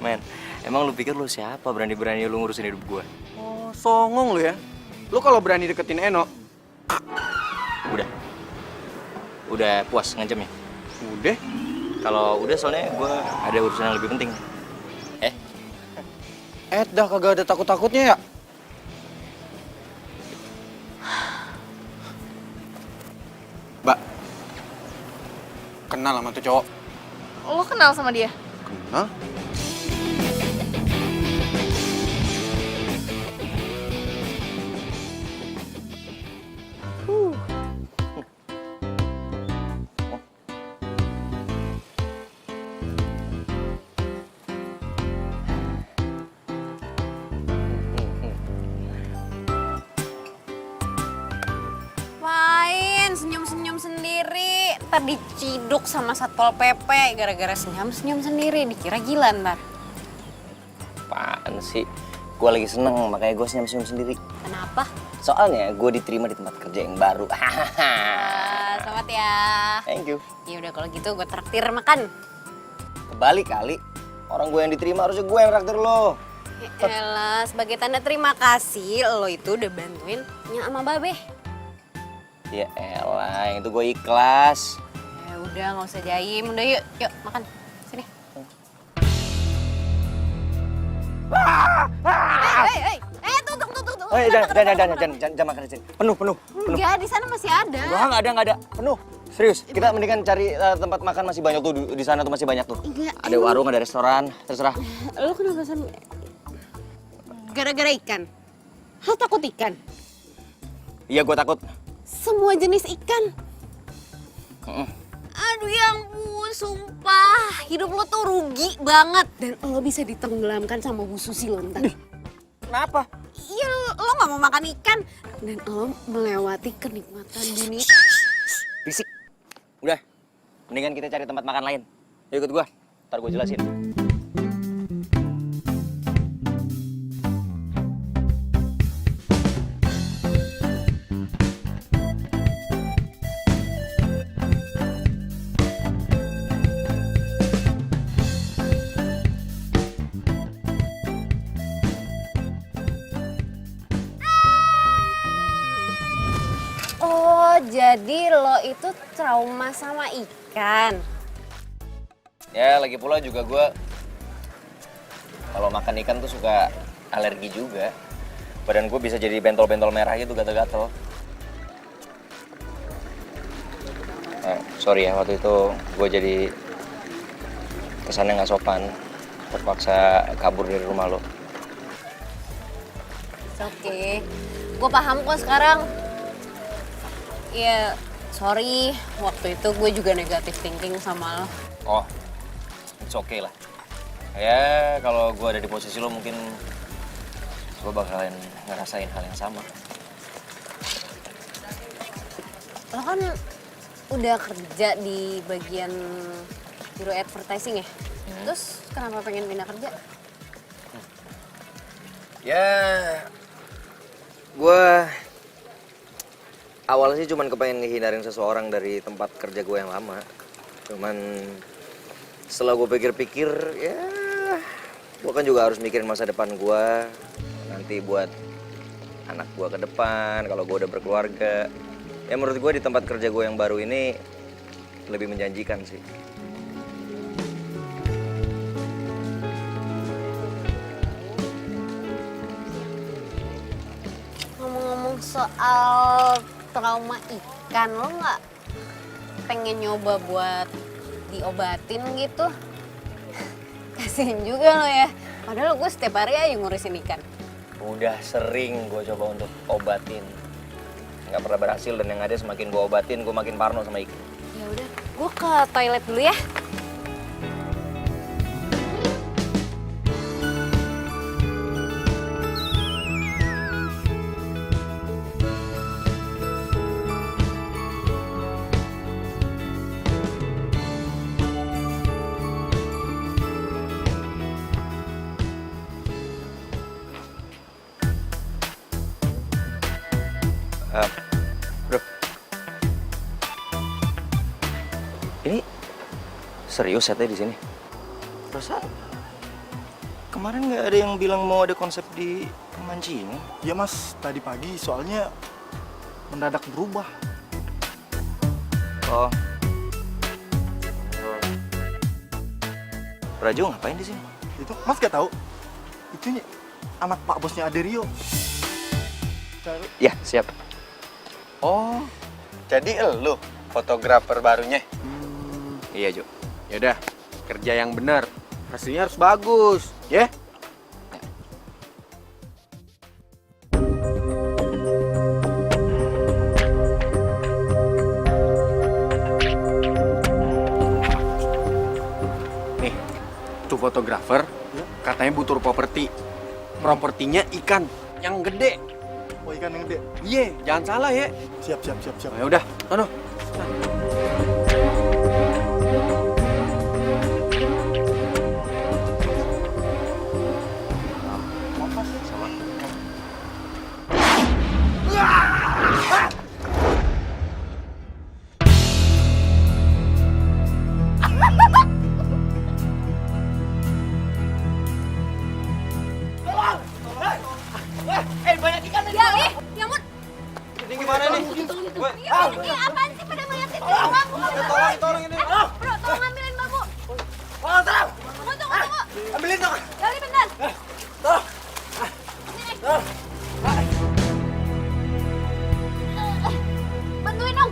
Men, emang lu pikir lu siapa berani-berani lu ngurusin hidup gua? Oh, songong lo ya. Lo kalau berani deketin Eno, Udah puas ngancamnya? udah. Kalau udah soalnya gua ada urusan yang lebih penting. Dah kagak ada takut-takutnya ya. Mbak, kenal sama tuh cowok? Lo kenal sama dia? Kenal? Main senyum-senyum sendiri. Ntar diciduk sama Satpol PP gara-gara senyum-senyum sendiri. Dikira gila ntar. Apaan sih? Gua lagi seneng, makanya gua senyum-senyum sendiri. Kenapa? Soalnya gua diterima di tempat kerja yang baru. Selamat ya. Thank you. Ya udah kalau gitu gue traktir makan. Kebalik kali. Orang gue yang diterima harusnya gue yang traktir lo. Ya elah, sebagai tanda terima kasih lo itu udah bantuin Nya sama Babe. Ya elah, yang itu gue ikhlas. Ya udah nggak usah jaim, udah yuk, yuk makan. Sini. Tuh. Jangan makan di sini. Penuh. Enggak, di sana masih ada. Enggak ada. Penuh. Serius, kita mendingan cari tempat makan masih banyak tuh di sana tuh masih banyak tuh. Enggak, Ada warung, ada restoran, terserah. Lo kenapa sama... Gara-gara ikan? Lo takut ikan? Iya, gue takut. Semua jenis ikan? Aduh ya ampun, sumpah. Hidup lo tuh rugi banget. Dan lo bisa ditenggelamkan sama Bu Susi lo ntar. Kenapa? Iya, lo gak mau makan ikan. Dan lo melewati kenikmatan dunia. Bisik. Udah, mendingan kita cari tempat makan lain. Yuk ikut gua, ntar gua jelasin. Oh, jadi lo itu trauma sama ikan? Ya, lagi pula juga gua kalau makan ikan tuh suka alergi juga. Badan gua bisa jadi bentol-bentol merah gitu, gatel-gatel. Sorry ya, waktu itu gue jadi kesannya nggak sopan, terpaksa kabur dari rumah lo. Oke, gue paham kok sekarang. Ya, sorry, waktu itu gue juga negatif thinking sama lo. Oh, it's okay lah. Ya, kalau gue ada di posisi lo mungkin gue bakalan ngerasain hal yang sama. Lo kan udah kerja di bagian biro advertising ya? Terus kenapa pengen pindah kerja? Ya, gue awalnya sih cuman kepengen ngehindarin seseorang dari tempat kerja gue yang lama. Cuman setelah gue pikir-pikir, ya gue kan juga harus mikirin masa depan gue. Nanti buat anak gue ke depan, kalau gue udah berkeluarga. Ya menurut gue di tempat kerja gue yang baru ini lebih menjanjikan sih. Ngomong-ngomong soal trauma ikan, lo nggak pengen nyoba buat diobatin gitu? Kasihin juga lo ya, padahal gue setiap hari aja ngurusin ikan. Udah sering gue coba untuk obatin, nggak pernah berhasil, dan yang ada semakin gue obatin gue makin parno sama ikan. Ya udah, gue ke toilet dulu ya. Bro, ini serius setnya di sini? Perasaan kemarin nggak ada yang bilang mau ada konsep di mancing. Iya mas, tadi pagi soalnya mendadak berubah. Oh, Rajo ngapain di sini? Itu mas gak tahu? Itu anak pak bosnya Aderio. Ya siap. Oh, jadi elu fotografer barunya? Iya Jo. Yaudah, kerja yang benar. Hasilnya harus bagus, ya? Nih, tuh fotografer katanya butuh properti. Propertinya ikan yang gede. Oh ikan yang gede. Iya, jangan salah ya. Siap. Ya udah, sono. Ini gimana nih? Bantuin dong. Gali bentar. Tolong. Bantuin dong.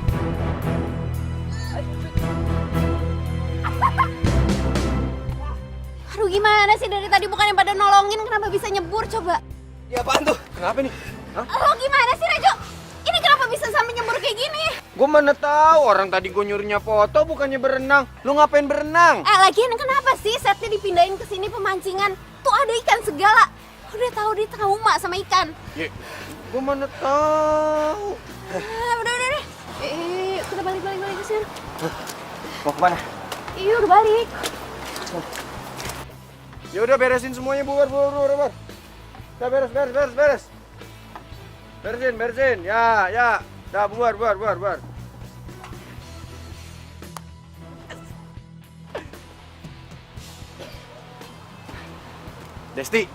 Aduh gimana sih dari tadi bukannya pada nolongin kenapa bisa nyebur coba? Ya apaan tuh? Kenapa nih? Lo gimana sih Rejo? Ini kenapa bisa sampai nyebur kayak gini? Gue mana tahu orang tadi gue nyuruhnya foto bukannya berenang. Lu ngapain berenang? Lagian kenapa sih setnya dipindahin ke sini pemancingan? Tuh ada ikan segala. Udah tahu dia trauma sama ikan. Ya, gue mana tahu. Udah. Kita balik ke sini. Mau kemana? Iya udah balik. Ya udah beresin semuanya bubar. Udah beres. Beresin. Ya. Dah bubar. Desti,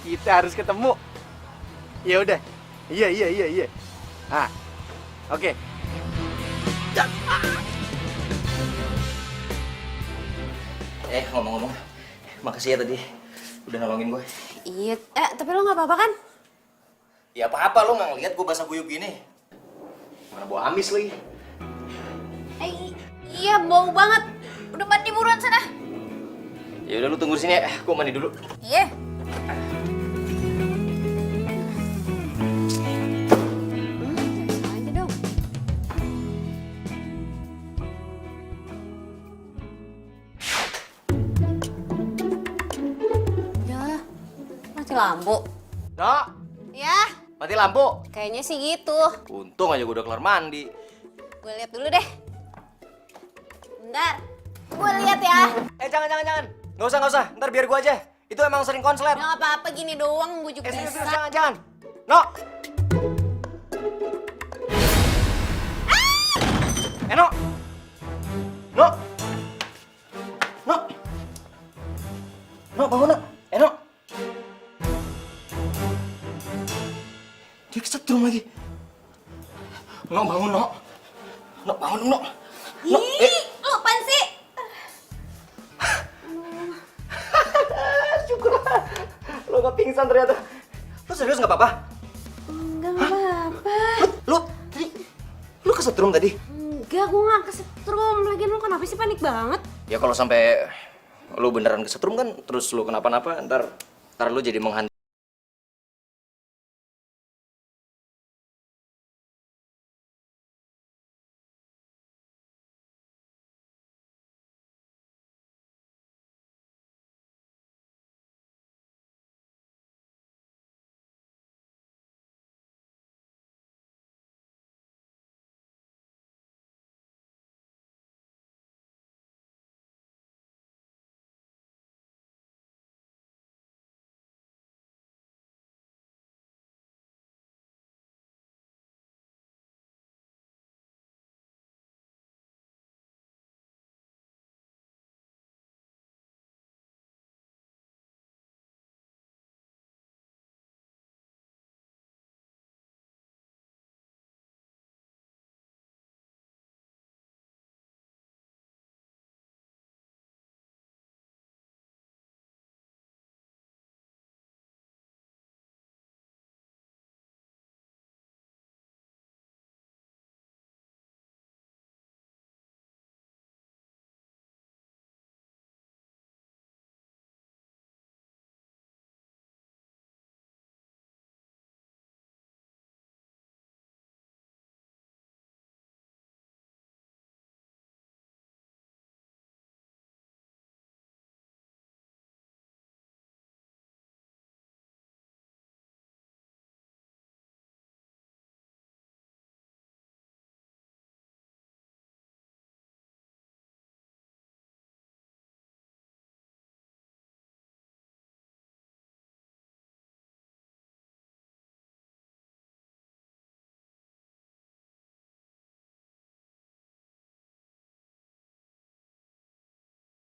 kita harus ketemu. Ya udah. Iya. Ah, oke. Ngomong-ngomong, makasih ya tadi udah nolongin gue. Iya, tapi lo nggak apa-apa kan? Ya apa-apa, lo nggak ngeliat gue basah kuyup gini. Mana bau amis lagi. Iya bau banget. Udah mandi buruan sana. Ya udah lu tunggu di sini ya, gue mandi dulu. Iya. Aja dong. Ya, mati lampu. Nok, Ya, mati lampu. kayaknya sih gitu. Untung aja gue udah kelar mandi. Gue lihat dulu deh. Bentar. Gue lihat ya. Jangan. Nggak usah. Ntar biar gue aja. Itu emang sering konslet. Nggak apa-apa gini doang, gue juga Serius, bisa. jangan. Nok. Nok. Nok. Nok, bangun, Nok. Nok. Dia kesetrum lagi. Nok, bangun, Nok. Nok, bangun, Nok. Nok, Lo apaan sih? syukurlah. Lo gak pingsan ternyata. Lo serius gak apa-apa? Enggak apa-apa. Lu kesetrum tadi? Enggak, gue gak kesetrum. Lagian lo kenapa sih panik banget? Ya kalau sampai lu beneran kesetrum kan, terus lu kenapa-napa, ntar lu jadi menghantar.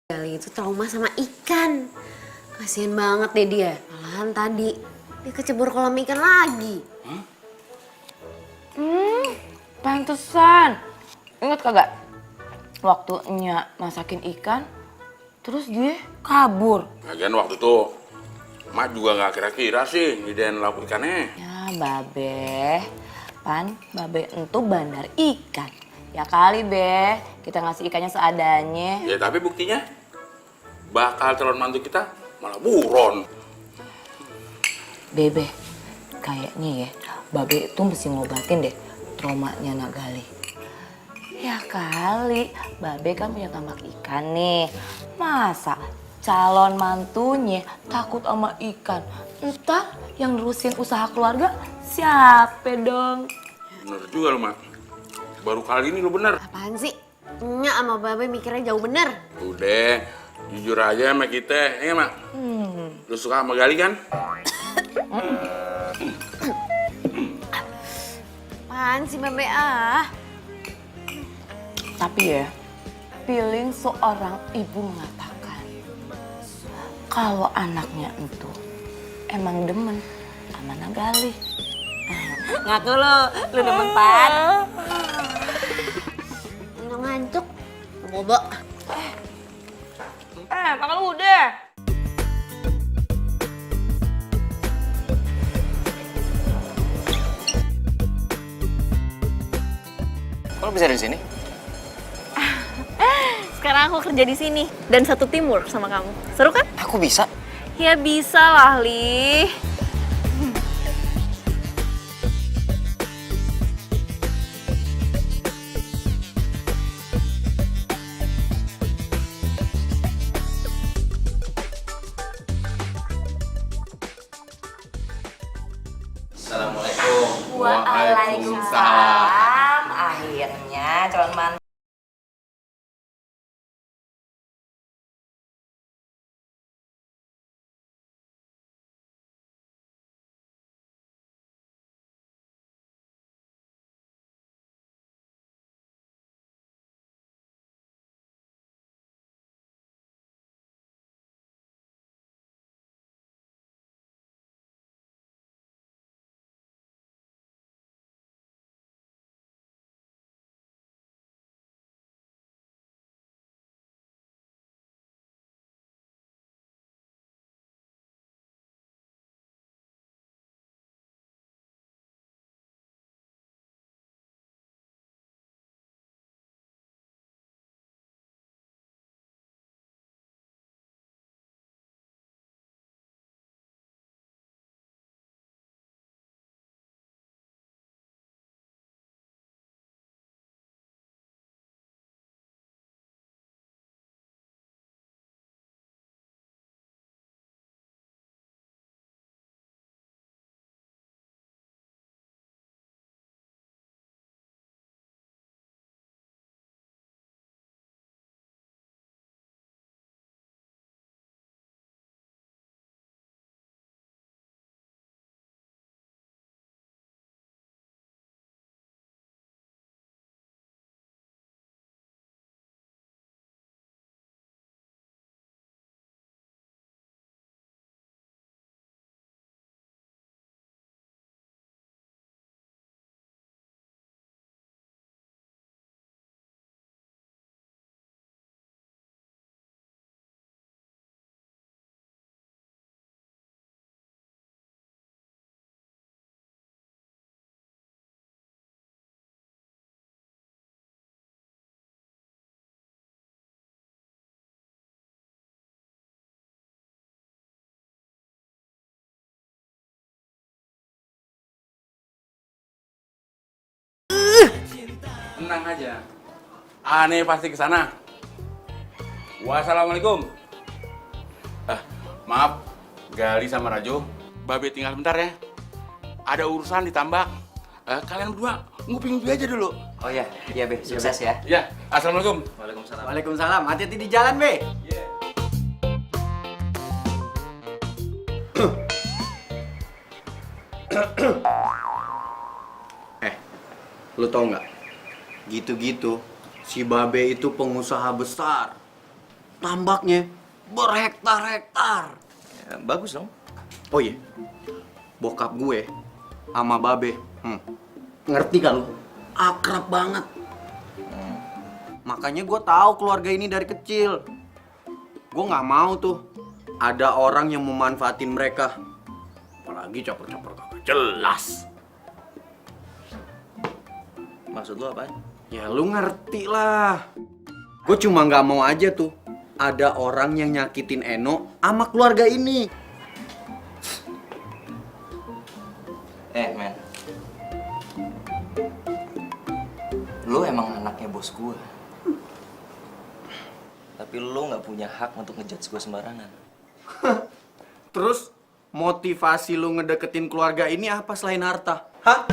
Kali itu trauma sama ikan. Kasian banget deh dia. Malahan tadi dia kecebur kolam ikan lagi. Pantesan. Ingat kagak? Waktu Nya masakin ikan, Terus dia kabur. Lagian waktu itu Mak juga nggak kira-kira sih nyediain lauk ikannya. Ya Babe, Babe entu bandar ikan. Ya kali Be, kita ngasih ikannya seadanya. Ya tapi buktinya bakal calon mantu kita malah buron. Bebe, kayaknya ya Babe itu mesti ngobatin deh traumanya Nagali. Ya kali, Babe kan punya tambak ikan nih. Masa calon mantunya takut sama ikan? Entar yang nerusin usaha keluarga siapa dong? Bener juga lo, Mak. Baru kali ini lo bener. Apaan sih? Nya sama Babe mikirnya jauh bener. Udah, jujur aja sama kita, ya Mak? Lo suka sama Gali kan? Apaan sih Babe ah? Tapi ya, feeling seorang ibu mengatakan kalau anaknya itu emang demen sama Nagali. Ngaku lu demen Pan. Nggak ngantuk. Bobo. Makan lu udah. Kok bisa dari sini? Sekarang aku kerja di sini dan satu teamwork sama kamu. Seru kan? Aku bisa. Ya bisa lah, Li. Assalamualaikum. Waalaikumsalam. Akhirnya calon mantu. Tenang aja. Aneh pasti ke sana. Wassalamualaikum. Maaf, Gali sama Rajo. Babe tinggal bentar ya. Ada urusan di tambak. Kalian berdua ngupi-ngupi aja dulu. Oh iya, iya Be, sukses ya. Ya, assalamualaikum. Waalaikumsalam. Waalaikumsalam. Hati-hati di jalan, Be. Lu tau nggak? Gitu-gitu, si Babe itu pengusaha besar. Tambaknya berhektar-hektar. Ya, bagus dong. Oh iya, bokap gue sama Babe, ngerti kan lu? Akrab banget. Makanya gue tahu keluarga ini dari kecil. Gue nggak mau tuh ada orang yang memanfaatin mereka. Apalagi caper-caper kagak jelas. Maksud lu apaan? Ya lu ngerti lah. Gue cuma nggak mau aja tuh ada orang yang nyakitin Eno sama keluarga ini. Men. Lu emang anaknya bos gua. Tapi lu nggak punya hak untuk ngejudge gua sembarangan. Terus motivasi lu ngedeketin keluarga ini apa selain harta? Hah?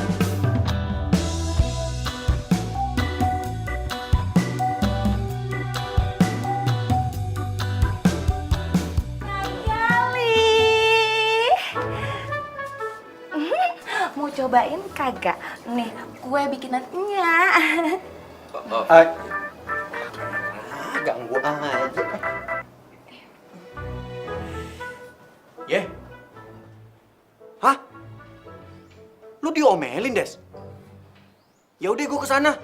Mau cobain kagak? Nih, kue bikinannya. Ganggu aja. Ye? Hah? Lu diomelin, Des? Ya udah gue kesana.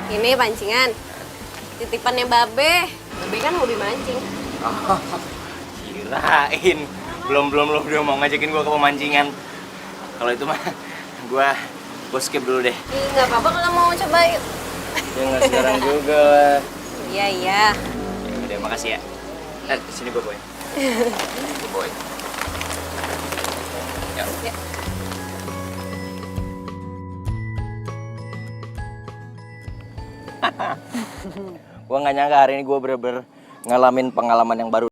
Ini pancingan. Titipannya Babe. Babe kan mau dimancing. Kirain. Belum dia mau ngajakin gua ke pemancingan. Kalau itu mah gua skip dulu deh. Ih, nggak apa-apa kalau mau coba yuk. Ya nggak sekarang juga. Iya. Udah, makasih ya. Sini gua boy. Gua boy. Ya. Gua nggak nyangka hari ini gua bener-bener ngalamin pengalaman yang baru.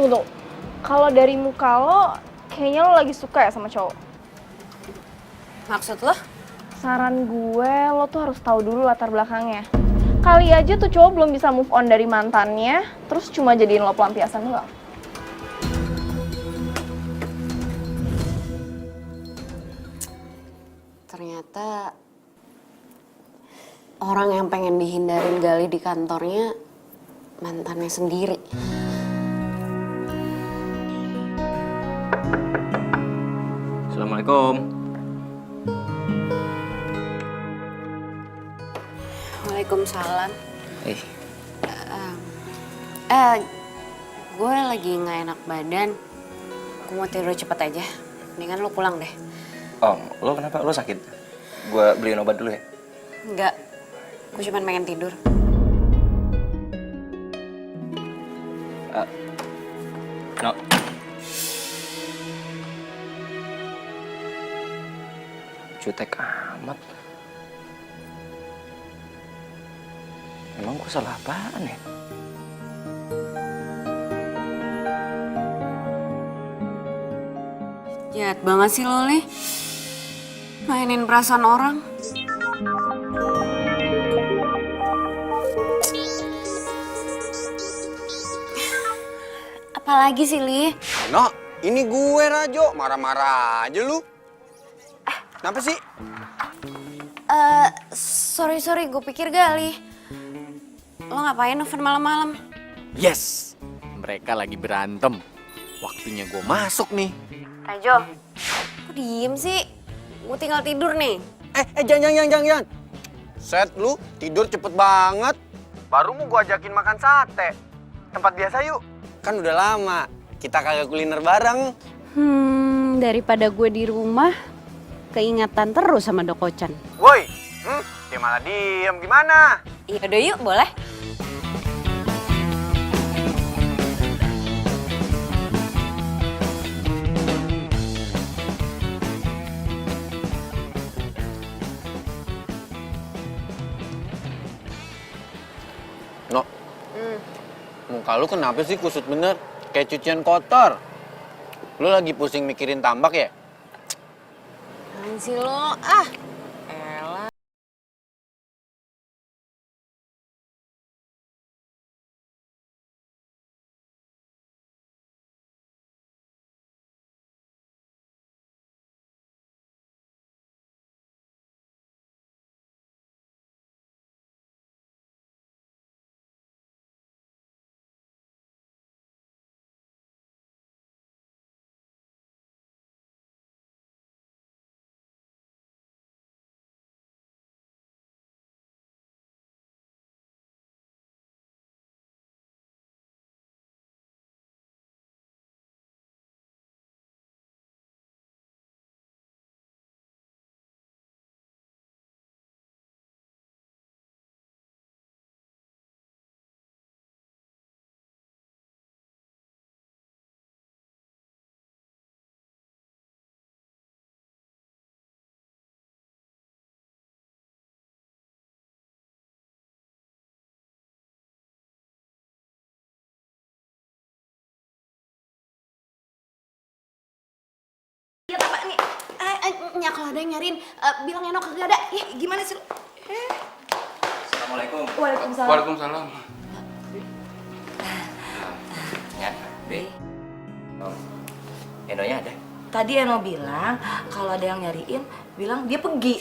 Tunggu. Kalau dari muka lo, kayaknya lo lagi suka ya sama cowok. Maksud lo? Saran gue, lo tuh harus tahu dulu latar belakangnya. Kali aja tuh cowok belum bisa move on dari mantannya, terus cuma jadiin lo pelampiasan doang. Ternyata orang yang pengen dihindarin Gali di kantornya mantannya sendiri. Assalamualaikum. Waalaikumsalam. Eh, Gue lagi nggak enak badan. Gue mau tidur cepet aja. Mendingan lo pulang deh. oh, lo kenapa? Lo sakit? Gua beliin obat dulu ya. Enggak, gue cuma pengen tidur. No. Jutek amat. Emang gue salah apaan ya? Jahat banget sih lo, Li. Mainin perasaan orang. Apalagi sih, Li? No, ini gue Rajo, marah-marah aja lu. Kenapa sih? Sorry, gue pikir Gali. Lo ngapain nelfon malam-malam? Yes, mereka lagi berantem. Waktunya gue masuk nih. Rajo, kok diem sih? Gue tinggal tidur nih. Jangan. Set lu, tidur cepet banget. Baru mau gue ajakin makan sate. Tempat biasa yuk. Kan udah lama, kita kagak kuliner bareng. Daripada gue di rumah, keingatan terus sama Dokocan. Woi, dia malah diem, gimana? Iya udah yuk, boleh. No, muka lu kenapa sih kusut bener? Kayak cucian kotor. Lu lagi pusing mikirin tambak ya? Apaan sih lo? Ah, Nyak, kalau ada yang nyariin, bilang Eno kagak ada. Ih, gimana sih? Assalamualaikum. Waalaikumsalam. Ya, Be. Enonya ada? Tadi Eno bilang kalau ada yang nyariin, bilang dia pergi.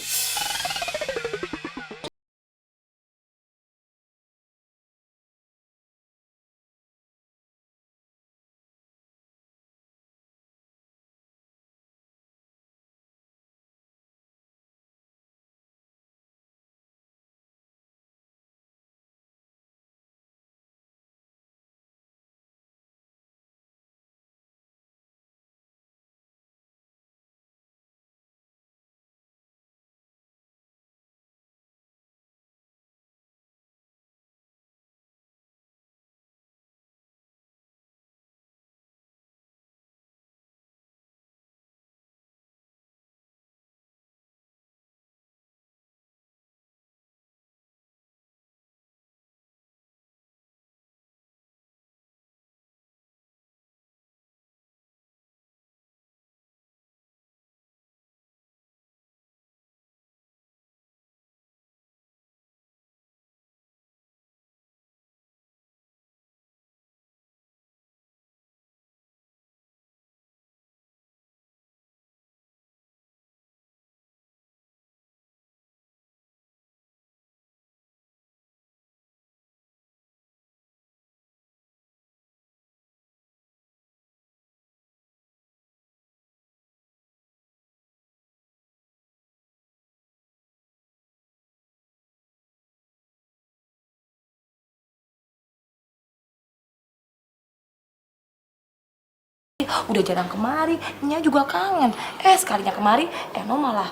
Udah jarang kemari, Nya juga kangen. Sekalinya kemari, Eno malah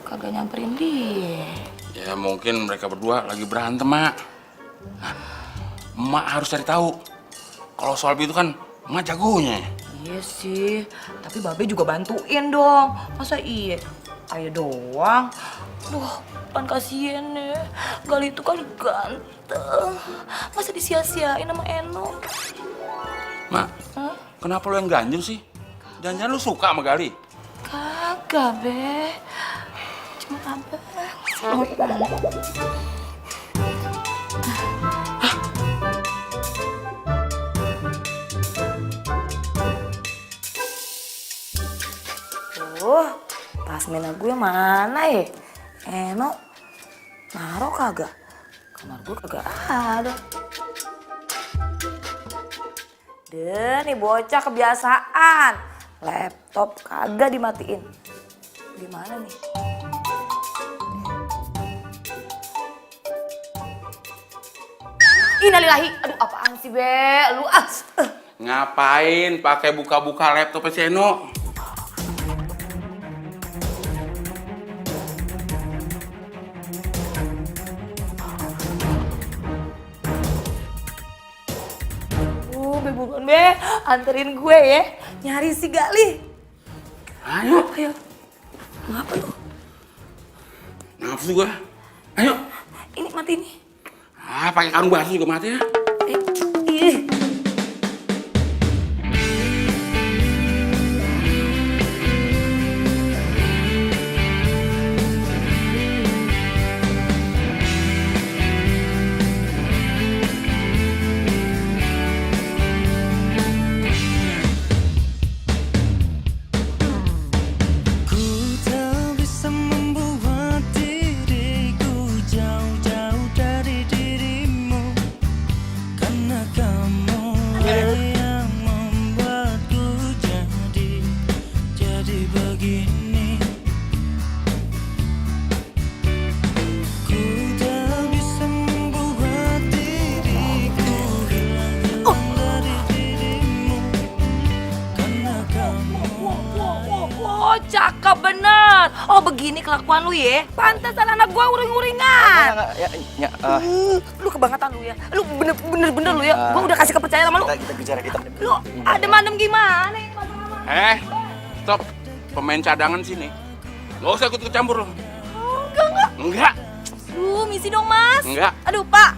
kagak nyamperin dia. Ya mungkin mereka berdua lagi berantem, Mak. Nah, Emak harus cari tahu. Kalau soal itu kan Emak jagonya. Iya sih, tapi Babe juga bantuin dong. Masa iya? Ayo doang. Duh, kan kasihan ya. Gali itu kan ganteng. Masa disia-siain sama Eno? Mak, kenapa lu yang ganjel sih? Jangan-jangan lu suka sama Gali? Kagak, Be. Cuma abang. Tas mena gue mana ya? Eno naruh kagak? Kamar gue kagak ada. Deh, nih bocah kebiasaan. Laptop kagak dimatiin. Gimana nih? Innalillahi. Aduh, apaan sih, Be? Lu Ngapain pakai buka-buka laptopnya si Eno? Be, buruan, Be. Anterin gue ya. Nyari si Gali. Ayo. Ayo. Ngapa lu? Nafsu gua. Ayo. Ini mati nih. Pakai karung batu juga mati ya. Ih. Cakep bener. Oh begini kelakuan lu ya. Pantesan anak gua uring-uringan. Lu kebangetan lu ya. Lu bener-bener lu ya. Gua udah kasih kepercayaan sama lu. Kita bicara kita. Lu adem-adem gimana? Stop. Pemain cadangan sini. Gak usah ikut campur lo. Enggak. Enggak. Lu misi dong, Mas. Enggak. Aduh, Pak.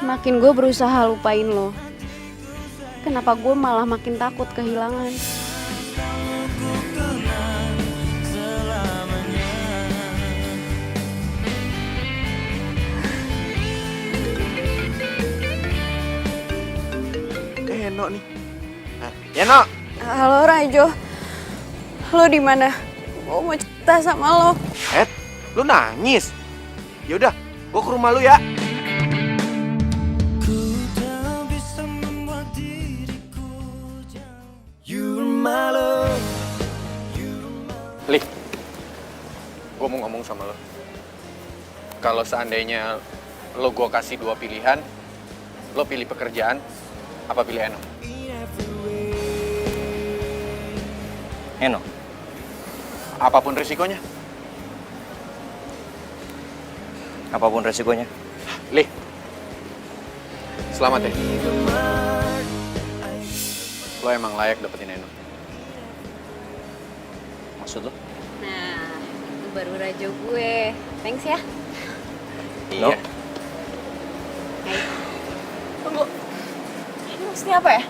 Makin gue berusaha lupain lo, kenapa gue malah makin takut kehilangan? Eno nih. Eno. Halo Rajo, lo di mana? Gue mau cerita sama lo. Lu nangis? Yaudah, gua ke rumah lu ya. Lih, gue mau ngomong sama lo. Kalau seandainya lo gue kasih 2 pilihan, lo pilih pekerjaan, apa pilih Eno? Eno. Apapun risikonya. Apapun resikonya. Lih, selamat ya. Lo emang layak dapetin Eno. Maksud lo? Nah, itu baru Rajo gue. Thanks ya. Iya. Hai. Tunggu. Ini maksudnya apa ya?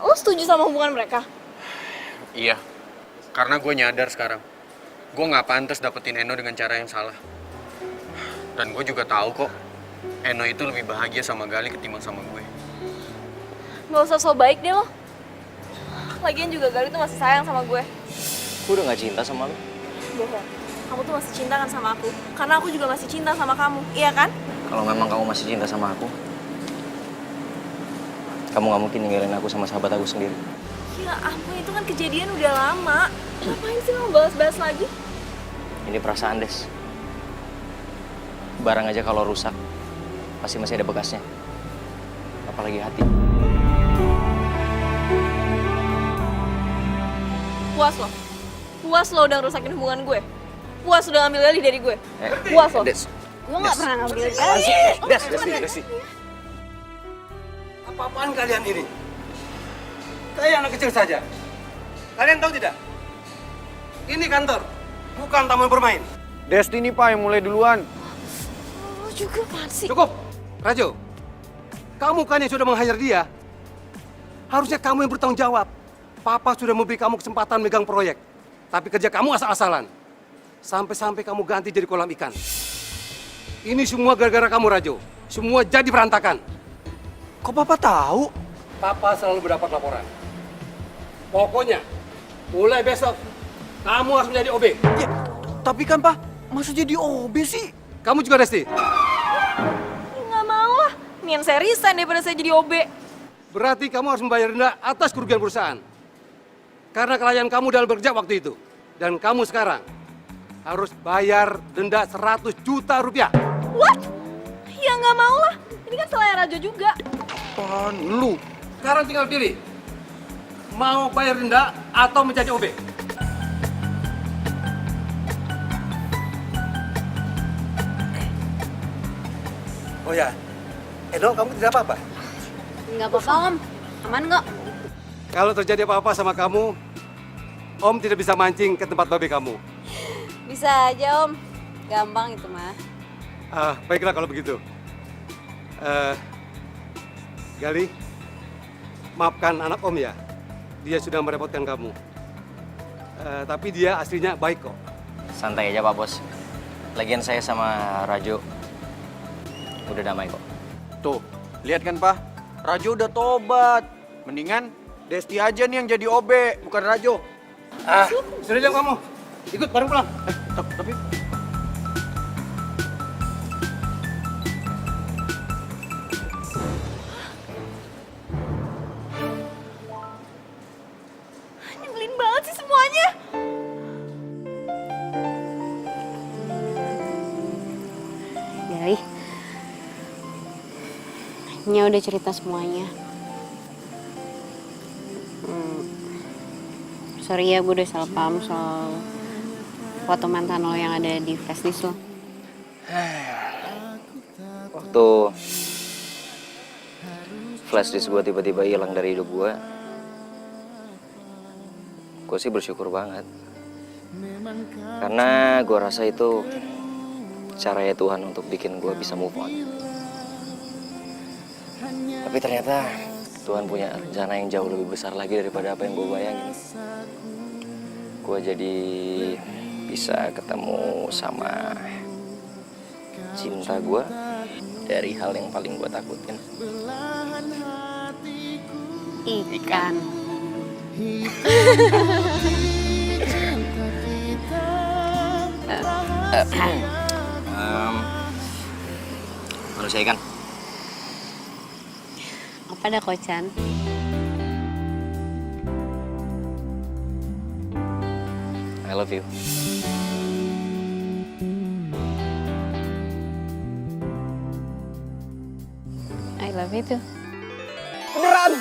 Lo setuju sama hubungan mereka? Iya, karena gue nyadar sekarang. Gue nggak pantas dapetin Eno dengan cara yang salah. Dan gue juga tahu kok, Eno itu lebih bahagia sama Gali ketimbang sama gue. Gak usah so baik deh lo. Lagian juga Gali tuh masih sayang sama gue. Aku udah gak cinta sama lo. Bohong. Kamu tuh masih cinta kan sama aku? Karena aku juga masih cinta sama kamu, iya kan? Kalau memang kamu masih cinta sama aku, kamu gak mungkin ninggalin aku sama sahabat aku sendiri. Ya ampun, itu kan kejadian udah lama. Ngapain sih mau bahas-bahas lagi? Ini perasaan, Des. Barang aja kalau rusak, pasti masih ada bekasnya. Apalagi hati. Puas lo? Puas lo udah ngerusakin hubungan gue? Puas udah ngambil alih dari gue? Puas lo? Des. Gue nggak pernah ngambil Des. Apa-apaan kalian ini? Kayak anak kecil saja. Kalian tahu tidak? Ini kantor, bukan taman bermain. Destiny Pak yang mulai duluan. Lo juga apaan sih? Cukup, Rajo. Kamu kan yang sudah meng-hire dia. Harusnya kamu yang bertanggung jawab. Papa sudah memberi kamu kesempatan megang proyek. Tapi kerja kamu asal-asalan. Sampai-sampai kamu ganti jadi kolam ikan. Ini semua gara-gara kamu, Rajo. Semua jadi berantakan. Kok Papa tahu? Papa selalu mendapat laporan. Pokoknya, mulai besok, kamu harus menjadi OB. Ya, tapi kan Pak, masa jadi OB sih? Kamu juga, Resti. Nggak mau lah. Nian saya resign daripada saya jadi OB. Berarti kamu harus membayar denda atas kerugian perusahaan. Karena kelalaian kamu dalam bekerja waktu itu. Dan kamu sekarang harus bayar denda 100 juta rupiah. What? Ya nggak mau lah. Ini kan salahnya Rajo juga. Apaan lu? Sekarang tinggal pilih. Mau bayar denda atau menjadi OB? Oh ya, Edo, kamu tidak apa-apa? Nggak apa-apa Om, aman kok. Kalau terjadi apa-apa sama kamu, Om tidak bisa mancing ke tempat babe kamu. Bisa aja Om, gampang itu mah. Baiklah kalau begitu. Gali, maafkan anak Om ya. Dia sudah merepotkan kamu. Tapi dia aslinya baik kok. Santai aja Pak Bos. Lagian saya sama Rajo udah damai kok. Tuh, lihat kan Pak? Rajo udah tobat. Mendingan Desti aja nih yang jadi OB, bukan Rajo. Sudah jam kamu. Ikut bareng pulang. Tapi Nyebelin banget sih semuanya. Gali, Nya udah cerita semuanya. Sorry ya, gue udah salah paham soal foto mantan lo yang ada di flashdisk lo. Waktu flashdisk gue tiba-tiba hilang dari hidup gue sih bersyukur banget. Karena gue rasa itu caranya Tuhan untuk bikin gue bisa move on. Tapi ternyata Tuhan punya rencana yang jauh lebih besar lagi daripada apa yang gue bayangin. Gue jadi bisa ketemu sama cinta gue dari hal yang paling gue takutin. Ikan. Manusia ikan. Apa dah Kocan? I love you. I love you too. Beneran?